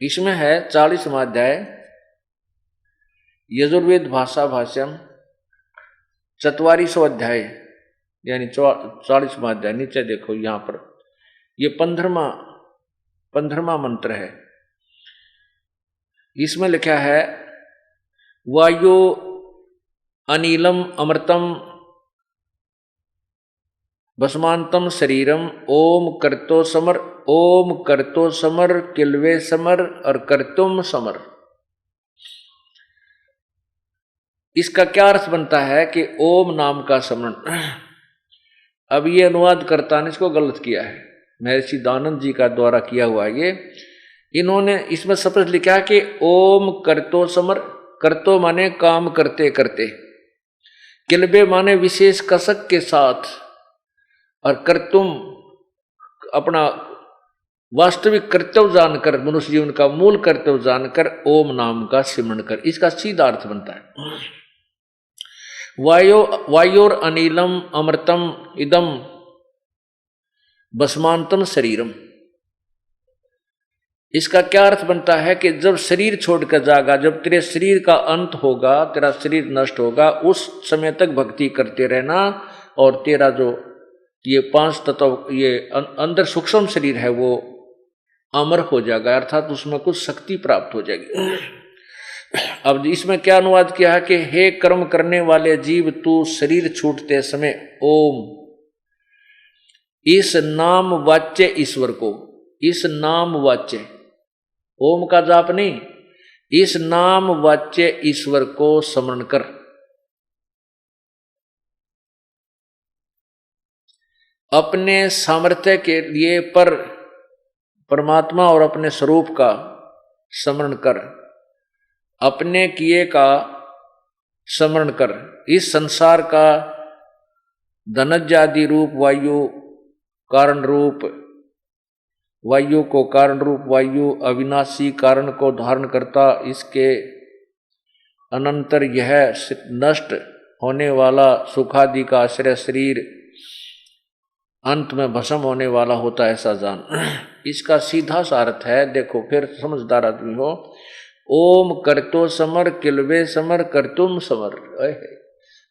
इसमें है 40वां अध्याय यजुर्वेद भाषा भाष्यम 44वां अध्याय यानी 40वां अध्याय। नीचे देखो यहां पर ये 15वां मंत्र है। इसमें लिखा है वायु अनिलम अमृतम भस्मांतम शरीरम ओम करतो समर, ओम करतो समर किलवे समर और करतुम समर। इसका क्या अर्थ बनता है कि ओम नाम का स्मरण। अब ये अनुवादकर्ता ने इसको गलत किया है, महर्षि दानंद जी का द्वारा किया हुआ ये। इन्होंने इसमें स्पष्ट लिखा कि ओम करतो समर, करतो माने काम करते करते, किलबे माने विशेष कसक के साथ, और कर्तुम अपना वास्तविक कर्तव्य जानकर, मनुष्य जीवन का मूल कर्तव्य जानकर ओम नाम का सिमरण कर। इसका सीधा अर्थ बनता है वायोर अनिलम अमृतम इदम भस्मांतम शरीरम। इसका क्या अर्थ बनता है कि जब शरीर छोड़कर जाएगा, जब तेरे शरीर का अंत होगा, तेरा शरीर नष्ट होगा, उस समय तक भक्ति करते रहना और तेरा जो ये 5 तत्व, ये अंदर सूक्ष्म शरीर है वो अमर हो जाएगा, अर्थात उसमें कुछ शक्ति प्राप्त हो जाएगी। अब इसमें क्या अनुवाद किया है कि हे कर्म करने वाले जीव, तू शरीर छूटते समय ओम, इस नाम वाच्य ईश्वर को, इस नाम वाच्य, ओम का जाप नहीं, इस नाम वाच्य ईश्वर को स्मरण कर। अपने सामर्थ्य के लिए पर परमात्मा और अपने स्वरूप का स्मरण कर, अपने किए का स्मरण कर। इस संसार का धनजादि रूप वायु कारण रूप, वायु को कारण रूप वायु अविनाशी कारण को धारण करता, इसके अनंतर यह नष्ट होने वाला सुखादि का आश्रय शरीर अंत में भस्म होने वाला होता है, ऐसा जान। इसका सीधा सा अर्थ है, देखो फिर समझदार आदमी हो, ओम करतो समर किलवे समर करतुम समर।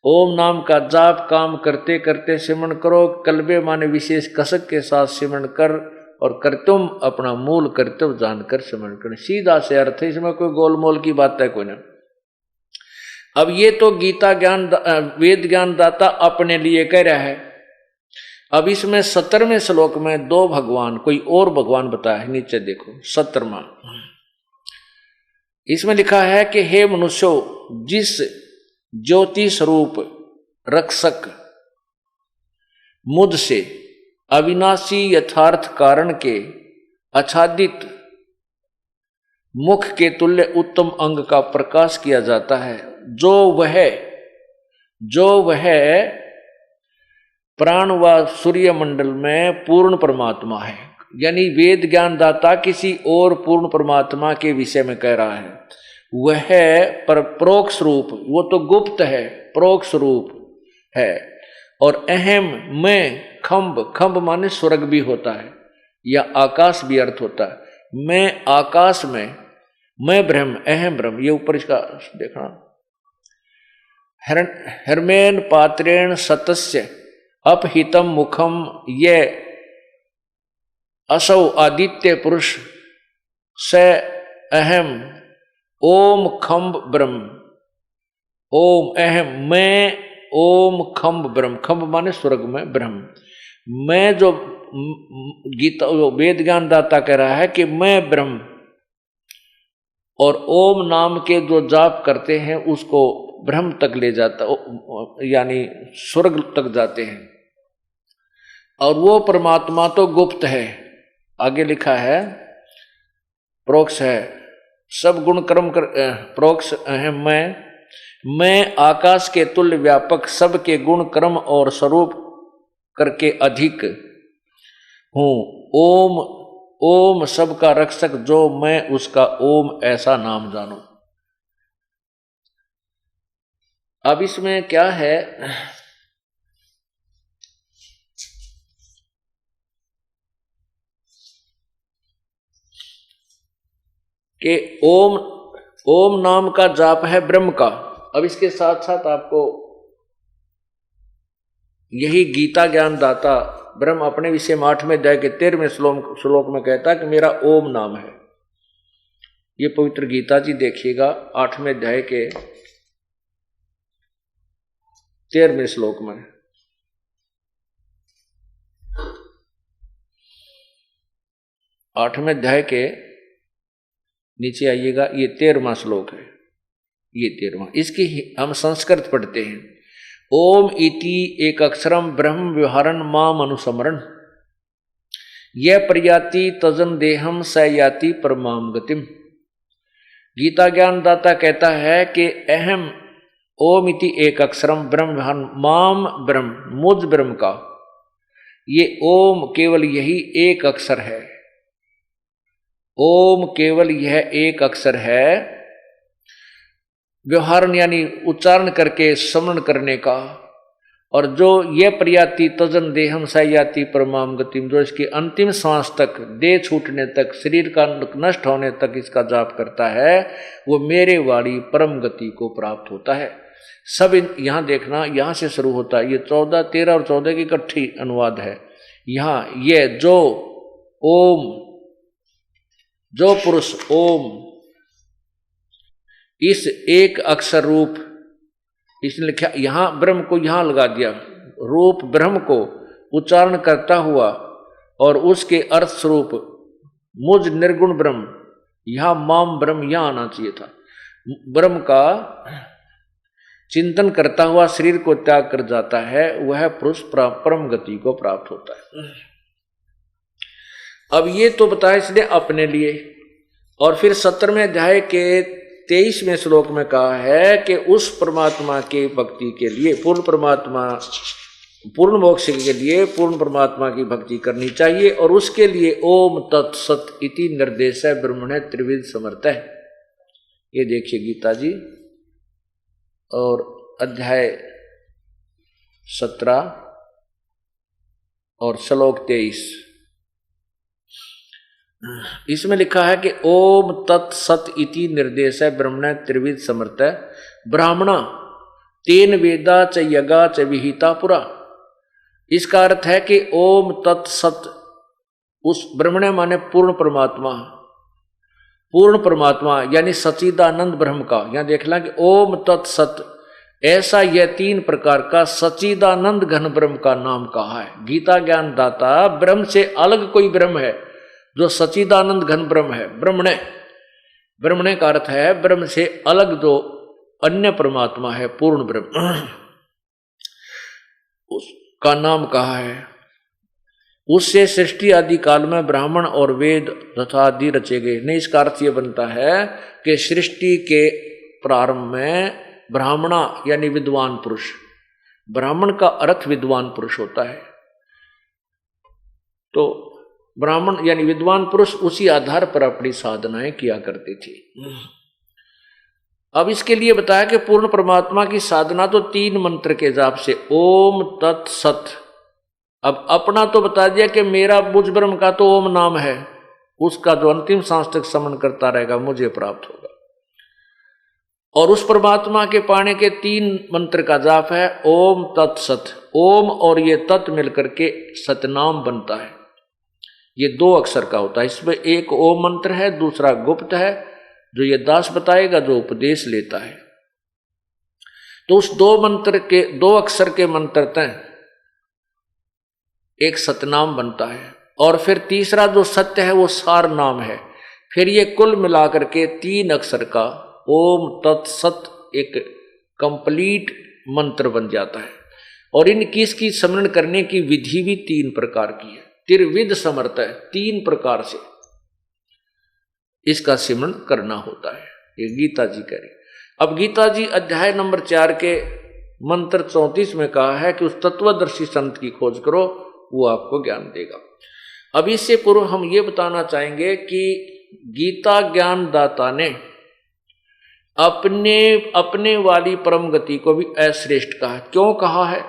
ओम नाम का जाप काम करते करते सिमरण करो, कलबे माने विशेष कसक के साथ सिमरण कर, और करतुम अपना मूल कर्तव्य जानकर सिमरण कर। सीधा से अर्थ है, इसमें कोई गोलमोल की बात है कोई ना। अब ये तो गीता ज्ञान वेद ज्ञान दाता अपने लिए कह रहा है। अब इसमें 17वें श्लोक में दो भगवान, कोई और भगवान बताया है, नीचे देखो 17वां। इसमें लिखा है कि हे मनुष्यो, जिस ज्योति स्वरूप रक्षक मुझ से अविनाशी यथार्थ कारण के आच्छादित मुख के तुल्य उत्तम अंग का प्रकाश किया जाता है, जो वह प्राण व सूर्य मंडल में पूर्ण परमात्मा है। यानी वेद ज्ञान दाता किसी और पूर्ण परमात्मा के विषय में कह रहा है। वह पर प्रोक्ष रूप, वो तो गुप्त है, प्रोक्ष रूप है। और अहम में खम्भ माने स्वर्ग भी होता है या आकाश भी अर्थ होता है। मैं आकाश में, मैं ब्रह्म, अहम ब्रह्म, ये ऊपर इसका देखना। हर्मेन पात्रेण सतस्य अपहितम मुखम, ये असौ आदित्य पुरुष स अहम ओम खम्भ ब्रह्म। ओम अहम मैं, ओम खम्भ ब्रह्म, खम्भ माने स्वर्ग में ब्रह्म। मैं जो गीता वेद ज्ञान दाता कह रहा है कि मैं ब्रह्म, और ओम नाम के जो जाप करते हैं उसको ब्रह्म तक ले जाता, यानी स्वर्ग तक जाते हैं। और वो परमात्मा तो गुप्त है, आगे लिखा है प्रोक्ष है, सब गुण कर्म कर प्रोक्ष है। मैं आकाश के तुल्य व्यापक, सबके गुण कर्म और स्वरूप करके अधिक हूं। ओम सबका रक्षक जो मैं, उसका ओम ऐसा नाम जानो। अब इसमें क्या है कि ओम नाम का जाप है ब्रह्म का। अब इसके साथ साथ आपको यही गीता ज्ञान दाता ब्रह्म अपने विषय में 8वें अध्याय के 13वें श्लोक में कहता है कि मेरा ओम नाम है। ये पवित्र गीता जी देखिएगा 8वें अध्याय के 13वें श्लोक में। आठवें अध्याय के नीचे आइएगा, ये 13वां श्लोक है, ये 13वां। इसकी हम संस्कृत पढ़ते हैं। ओम इति एक अक्षरम ब्रह्म व्यवहारन माम अनुसमरण, यह प्रयाति तजन देहम स याति परमाम गतिम। गीता ज्ञान दाता कहता है कि अहम ओम इति एक अक्षरम ब्रह्म व्यवहारन माम ब्रह्म, मुझ ब्रह्म का ये ओम केवल यही एक अक्षर है। ओम केवल यह एक अक्षर है, व्यवहारन यानी उच्चारण करके स्मरण करने का। और जो ये प्रयाति तजन देहम सयाति परमाम गतिम, जो इसकी अंतिम सांस तक, देह छूटने तक, शरीर का नष्ट होने तक इसका जाप करता है, वो मेरे वाली परम गति को प्राप्त होता है। सब यहां देखना, यहां से शुरू होता है। ये 14, 13 और 14 की इकट्ठी अनुवाद है। यहां ये जो ओम, जो पुरुष ओम, इस एक अक्षर रूप, इसने लिखा यहां ब्रह्म को यहां लगा दिया, रूप ब्रह्म को उच्चारण करता हुआ और उसके अर्थ स्वरूप मुझ निर्गुण ब्रह्म, यहां माम ब्रह्म यहां आना चाहिए था। ब्रह्म का चिंतन करता हुआ शरीर को त्याग कर जाता है, वह पुरुष परम गति को प्राप्त होता है। अब ये तो बताया इसने अपने लिए, और फिर 17वें अध्याय के 23वें श्लोक में कहा है कि उस परमात्मा के भक्ति के लिए पूर्ण मोक्ष के लिए पूर्ण परमात्मा की भक्ति करनी चाहिए और उसके लिए ओम तत्सत इति निर्देश है ब्रह्मणे त्रिविध समर्थ है। ये देखिए गीता जी और अध्याय 17 और श्लोक 23, इसमें लिखा है कि ओम तत्सत इति निर्देश है ब्रह्मणे त्रिविध समर्थ है ब्राह्मणा तेन वेदा च यगा च विहिता पुरा। इसका अर्थ है कि ओम तत्सत, उस ब्रह्मणे माने पूर्ण परमात्मा यानी सच्चिदानंद ब्रह्म का, यहां देख लें कि ओम तत्सत, ऐसा यह 3 प्रकार का सच्चिदानंद घन ब्रह्म का नाम कहा है। गीता ज्ञान दाता ब्रह्म से अलग कोई ब्रह्म है जो सच्चिदानंद घन ब्रह्म है। ब्रह्मणे का अर्थ है ब्रह्म से अलग जो अन्य परमात्मा है पूर्ण ब्रह्म, उसका नाम कहा है। उससे सृष्टि आदि काल में ब्राह्मण और वेद तथा आदि रचे गए। नहीं, इसका अर्थ यह बनता है कि सृष्टि के प्रारंभ में ब्राह्मणा यानी विद्वान पुरुष, ब्राह्मण का अर्थ विद्वान पुरुष होता है, तो ब्राह्मण यानी विद्वान पुरुष उसी आधार पर अपनी साधनाएं किया करती थी। अब इसके लिए बताया कि पूर्ण परमात्मा की साधना तो 3 मंत्र के जाप से ओम तत्सत। अब अपना तो बता दिया कि मेरा बुझ ब्रह्म का तो ओम नाम है, उसका जो अंतिम सांस तक समन करता रहेगा मुझे प्राप्त होगा। और उस परमात्मा के पाने के 3 मंत्र का जाप है ओम तत्सत। ओम और ये तत् मिलकर के सतनाम बनता है। ये 2 अक्षर का होता है। इसमें एक ओम मंत्र है, दूसरा गुप्त है जो ये दास बताएगा जो उपदेश लेता है। तो उस 2 अक्षर के मंत्र तय एक सतनाम बनता है और फिर तीसरा जो सत्य है वो सार नाम है। फिर ये कुल मिलाकर के 3 अक्षर का ओम तत्सत एक कंप्लीट मंत्र बन जाता है। और इसकी स्मरण करने की विधि भी 3 प्रकार की है। त्रिविध समर्थ है, 3 प्रकार से इसका सिमरण करना होता है। ये गीता जी कह रही। अब गीता जी अध्याय नंबर 4 के मंत्र 34 में कहा है कि उस तत्वदर्शी संत की खोज करो, वो आपको ज्ञान देगा। अब इससे पूर्व हम ये बताना चाहेंगे कि गीता ज्ञान दाता ने अपने वाली परम गति को भी अश्रेष्ठ कहा। क्यों कहा है?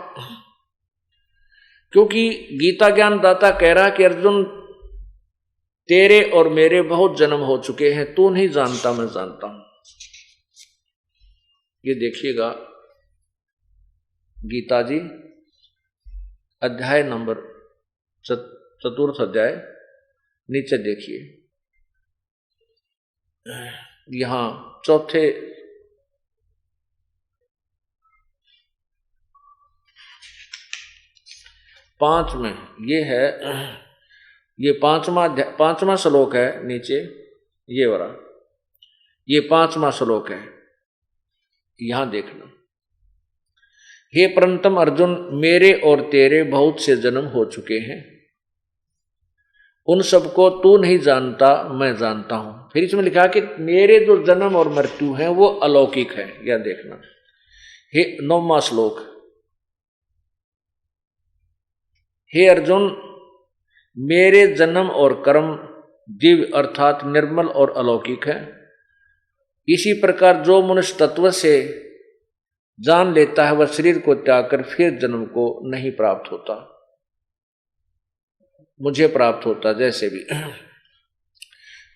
क्योंकि गीता ज्ञान दाता कह रहा कि अर्जुन तेरे और मेरे बहुत जन्म हो चुके हैं, तू नहीं जानता मैं जानता हूं। ये देखिएगा गीता जी अध्याय नंबर 4 अध्याय, नीचे देखिए यहां 4 5 में ये है, ये 5वां श्लोक है नीचे, ये वाला ये 5वां श्लोक है। यहां देखना, हे परंतम अर्जुन मेरे और तेरे बहुत से जन्म हो चुके हैं, उन सबको तू नहीं जानता मैं जानता हूं। फिर इसमें लिखा कि मेरे जो जन्म और मृत्यु हैं वो अलौकिक है। यह देखना, हे 9वां श्लोक, हे अर्जुन मेरे जन्म और कर्म दिव्य अर्थात निर्मल और अलौकिक है। इसी प्रकार जो मनुष्य तत्व से जान लेता है वह शरीर को त्याग कर फिर जन्म को नहीं प्राप्त होता, मुझे प्राप्त होता जैसे भी।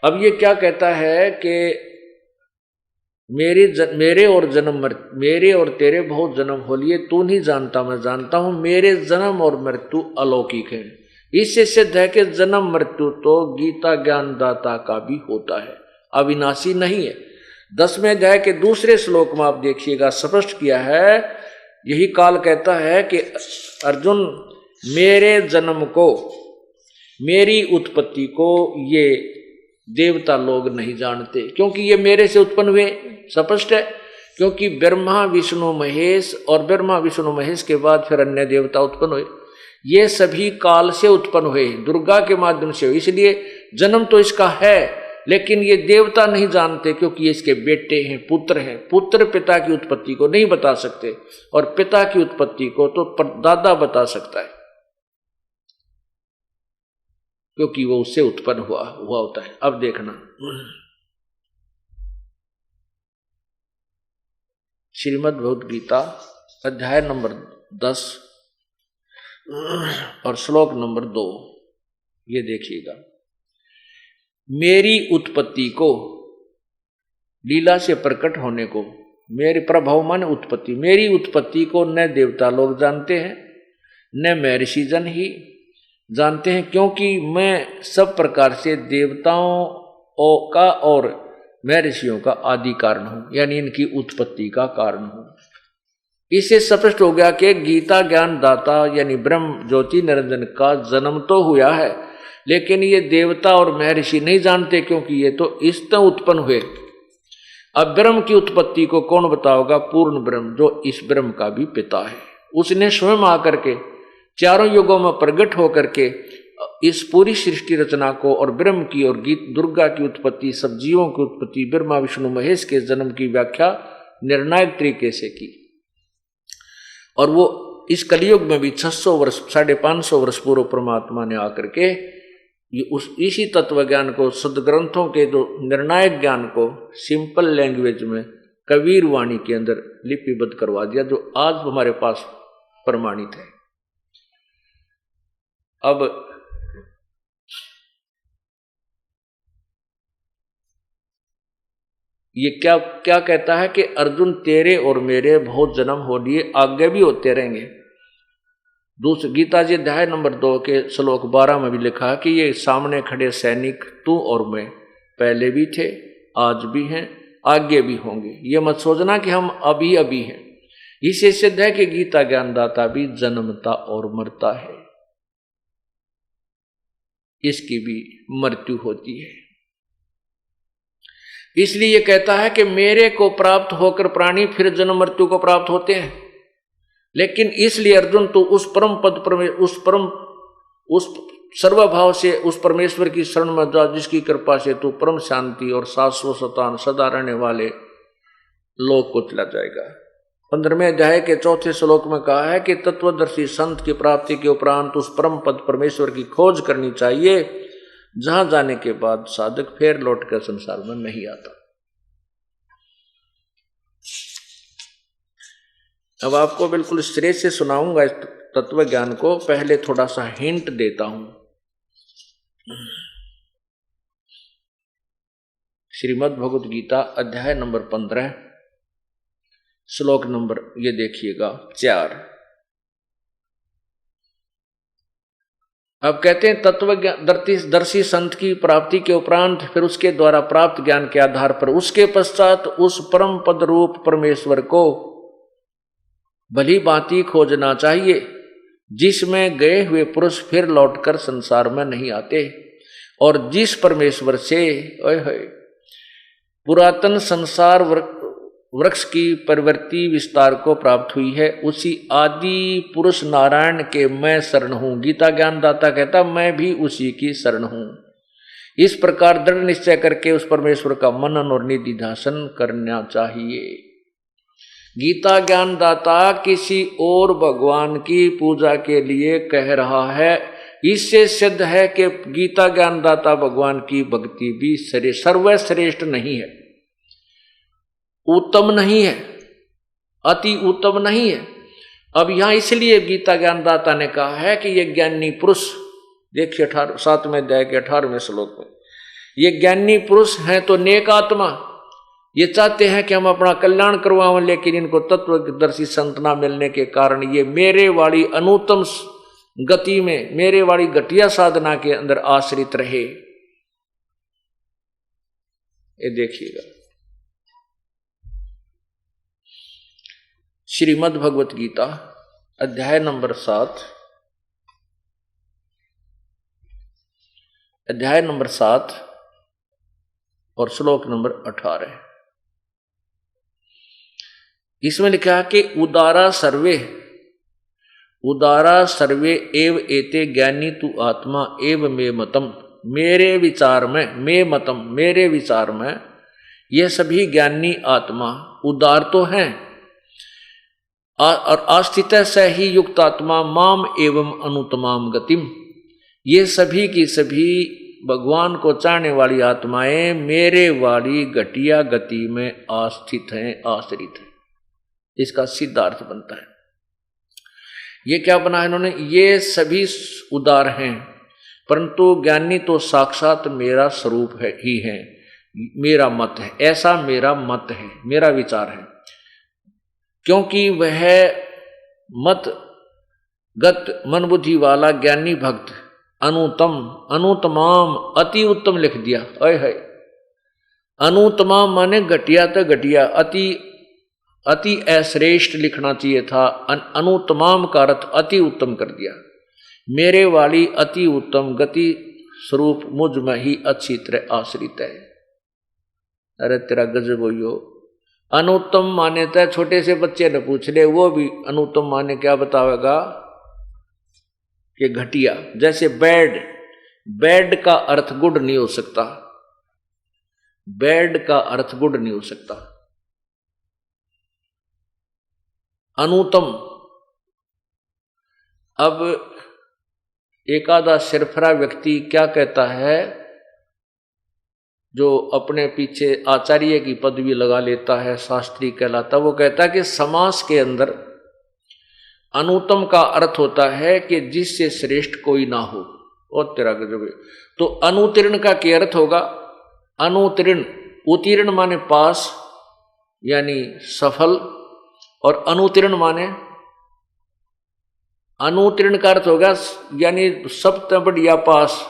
अब ये क्या कहता है कि मेरे और तेरे बहुत जन्म हो लिए, तू नहीं जानता मैं जानता हूं। मेरे जन्म और मृत्यु अलौकिक है। इससे सिद्ध है कि जन्म मृत्यु तो गीता ज्ञान दाता का भी होता है, अविनाशी नहीं है। 10वें अध्याय के दूसरे श्लोक में आप देखिएगा स्पष्ट किया है। यही काल कहता है कि अर्जुन मेरे जन्म को, मेरी उत्पत्ति को ये देवता लोग नहीं जानते, क्योंकि ये मेरे से उत्पन्न हुए। स्पष्ट है, क्योंकि ब्रह्मा विष्णु महेश और ब्रह्मा विष्णु महेश के बाद फिर अन्य देवता उत्पन्न हुए। ये सभी काल से उत्पन्न हुए, दुर्गा के माध्यम से हुए। इसलिए जन्म तो इसका है, लेकिन ये देवता नहीं जानते क्योंकि ये इसके बेटे हैं, पुत्र हैं। पुत्र पिता की उत्पत्ति को नहीं बता सकते और पिता की उत्पत्ति को तो दादा बता सकता है, क्योंकि वो उससे उत्पन्न हुआ होता है। अब देखना श्रीमद् भगवद गीता अध्याय नंबर 10 और श्लोक नंबर 2, ये देखिएगा। मेरी उत्पत्ति को, लीला से प्रकट होने को, मेरे प्रभाव माने उत्पत्ति, मेरी उत्पत्ति को न देवता लोग जानते हैं न महर्षि जन ही जानते हैं, क्योंकि मैं सब प्रकार से देवताओं का और महर्षियों का आदि कारण हूं, यानी इनकी उत्पत्ति का कारण हूं। इससे स्पष्ट हो गया कि गीता ज्ञान दाता यानी ब्रह्म ज्योति निरंजन का जन्म तो हुआ है, लेकिन ये देवता और महर्षि नहीं जानते, क्योंकि ये तो इस उत्पन्न हुए। अब ब्रह्म की उत्पत्ति को कौन बताओगा? पूर्ण ब्रह्म, जो इस ब्रह्म का भी पिता है। उसने स्वयं आकर के चारों युगों में प्रकट होकर के इस पूरी सृष्टि रचना को और ब्रह्म की और दुर्गा की उत्पत्ति, सब जीवों की उत्पत्ति, ब्रह्मा विष्णु महेश के जन्म की व्याख्या निर्णायक तरीके से की। और वो इस कलयुग में भी 600 वर्ष 550 वर्ष पूर्व परमात्मा ने आकर के इसी तत्व ज्ञान को, सदग्रंथों के जो निर्णायक ज्ञान को सिंपल लैंग्वेज में कबीर वाणी के अंदर लिपिबद्ध करवा दिया, जो आज हमारे पास प्रमाणित है। अब ये क्या क्या कहता है कि अर्जुन तेरे और मेरे बहुत जन्म हो लिए, आगे भी होते रहेंगे। दूसरे गीता जी अध्याय नंबर 2 के श्लोक 12 में भी लिखा है कि ये सामने खड़े सैनिक तू और मैं पहले भी थे, आज भी हैं, आगे भी होंगे। ये मत सोचना कि हम अभी अभी हैं। इससे सिद्ध है कि गीता ज्ञानदाता भी जन्मता और मरता है, इसकी भी मृत्यु होती है। इसलिए ये कहता है कि मेरे को प्राप्त होकर प्राणी फिर जन्म मृत्यु को प्राप्त होते हैं। लेकिन इसलिए अर्जुन तो उस परम पद उस सर्वभाव से उस परमेश्वर की शरण में जा, जिसकी कृपा से तू परम शांति और शाश्वत सतान सदा रहने वाले लोक को चला जाएगा। 15वें अध्याय के 4 श्लोक में कहा है कि तत्वदर्शी संत की प्राप्ति के उपरांत उस परम पद परमेश्वर की खोज करनी चाहिए, जहां जाने के बाद साधक फिर लौटकर संसार में नहीं आता। अब आपको बिल्कुल श्रेय से सुनाऊंगा इस तत्व ज्ञान को, पहले थोड़ा सा हिंट देता हूं। श्रीमद् भगवद गीता अध्याय नंबर 15 श्लोक नंबर ये देखिएगा 4। अब कहते हैं तत्वदर्शी संत की प्राप्ति के उपरांत फिर उसके द्वारा प्राप्त ज्ञान के आधार पर उसके पश्चात उस परम पद रूप परमेश्वर को भली भांति खोजना चाहिए, जिसमें गए हुए पुरुष फिर लौटकर संसार में नहीं आते, और जिस परमेश्वर से पुरातन संसार वृक्ष की प्रवृत्ति विस्तार को प्राप्त हुई है, उसी आदि पुरुष नारायण के मैं शरण हूं। गीता ज्ञानदाता कहता मैं भी उसी की शरण हूं। इस प्रकार दृढ़ निश्चय करके उस परमेश्वर का मनन और निधिध्यासन करना चाहिए। गीता ज्ञानदाता किसी और भगवान की पूजा के लिए कह रहा है। इससे सिद्ध है कि गीता ज्ञानदाता भगवान की भक्ति भी सर्वश्रेष्ठ नहीं है, उत्तम नहीं है, अति उत्तम नहीं है। अब यहां इसलिए गीता ज्ञानदाता ने कहा है कि ये ज्ञानी पुरुष, देखिए 7वें अध्याय के 18वें श्लोक में, ये ज्ञानी पुरुष हैं तो नेक आत्मा, ये चाहते हैं कि हम अपना कल्याण करवाएं, लेकिन इनको तत्वदर्शी संत ना मिलने के कारण ये मेरे वाली अनुत्तम गति में, मेरे वाली घटिया साधना के अंदर आश्रित रहे। ये देखिएगा श्रीमद् भगवत गीता अध्याय नंबर 7 और श्लोक नंबर 18। इसमें लिखा है कि उदारा सर्वे एव एते ज्ञानी तु आत्मा एव मे मतम मेरे विचार में, मे मतम, मेरे विचार में ये सभी ज्ञानी आत्मा उदार तो हैं और आस्थित से ही युक्त आत्मा माम एवं अनुतमाम गतिम, ये सभी की सभी भगवान को चाहने वाली आत्माएं मेरे वाली घटिया गति में आस्थित हैं, आश्रित हैं। इसका सीधा अर्थ बनता है। ये क्या बना है इन्होंने, ये सभी उदार हैं परंतु ज्ञानी तो साक्षात मेरा स्वरूप है ही है, मेरा मत है, ऐसा मेरा मत है, मेरा विचार है। क्योंकि वह मत गत मन बुद्धि वाला ज्ञानी भक्त अनुतम, अनुतमाम, अति उत्तम लिख दिया। अय है, अनुतमाम माने घटिया तो घटिया, अति अश्रेष्ठ लिखना चाहिए था, अनुतमाम का अर्थ अति उत्तम कर दिया। मेरे वाली अति उत्तम गति स्वरूप मुझ में ही अच्छी तरह आश्रित है। अरे तेरा गजब हो। अनुत्तम माने तो छोटे से बच्चे ने पूछ ले, वो भी अनुत्तम माने क्या बतावेगा कि घटिया। जैसे बैड, बैड का अर्थ गुड नहीं हो सकता, बैड का अर्थ गुड नहीं हो सकता। अनुत्तम, अब एक आधा सिरफरा व्यक्ति क्या कहता है, जो अपने पीछे आचार्य की पदवी लगा लेता है, शास्त्री कहलाता, वो कहता है कि समास के अंदर अनुत्तम का अर्थ होता है कि जिससे श्रेष्ठ कोई ना हो। और तेरा गजब। तो अनुतीर्ण का क्या अर्थ होगा, अनुतीर्ण, उत्तीर्ण माने पास यानी सफल, और अनुतीर्ण माने, अनुतीर्ण का अर्थ होगा यानी सबसे बढ़िया पास,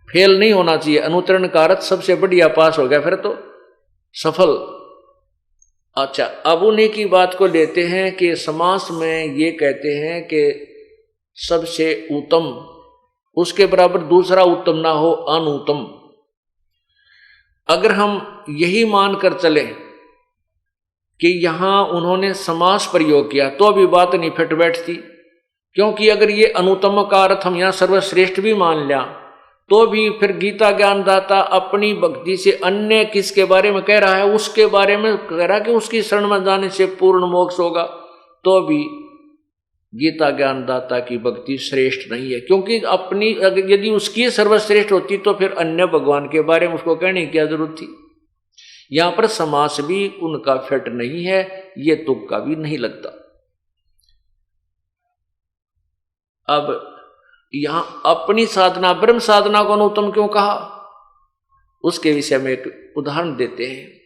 फेल नहीं होना चाहिए। अनुतीर्ण का अर्थ सबसे बढ़िया पास हो गया, फिर तो सफल। अच्छा, अब उन्हीं की बात को लेते हैं कि समास में ये कहते हैं कि सबसे उत्तम, उसके बराबर दूसरा उत्तम ना हो, अनुत्तम। अगर हम यही मानकर चले कि यहां उन्होंने समास प्रयोग किया तो भी बात नहीं फिट बैठती, क्योंकि अगर ये अनुत्तम का अर्थ हम यहां सर्वश्रेष्ठ भी मान लिया तो भी फिर गीता ज्ञानदाता अपनी भक्ति से अन्य किसके बारे में कह रहा है, उसके बारे में कह रहा है कि उसकी शरण में जाने से पूर्ण मोक्ष होगा, तो भी गीता ज्ञानदाता की भक्ति श्रेष्ठ नहीं है। क्योंकि अपनी यदि उसकी सर्वश्रेष्ठ होती तो फिर अन्य भगवान के बारे में उसको कहने की क्या जरूरत थी। यहां पर समास भी उनका फिट नहीं है, ये तुक्का भी नहीं लगता। अब यहां अपनी साधना, ब्रह्म साधना को अनुत्तम क्यों कहा, उसके विषय में एक उदाहरण देते हैं।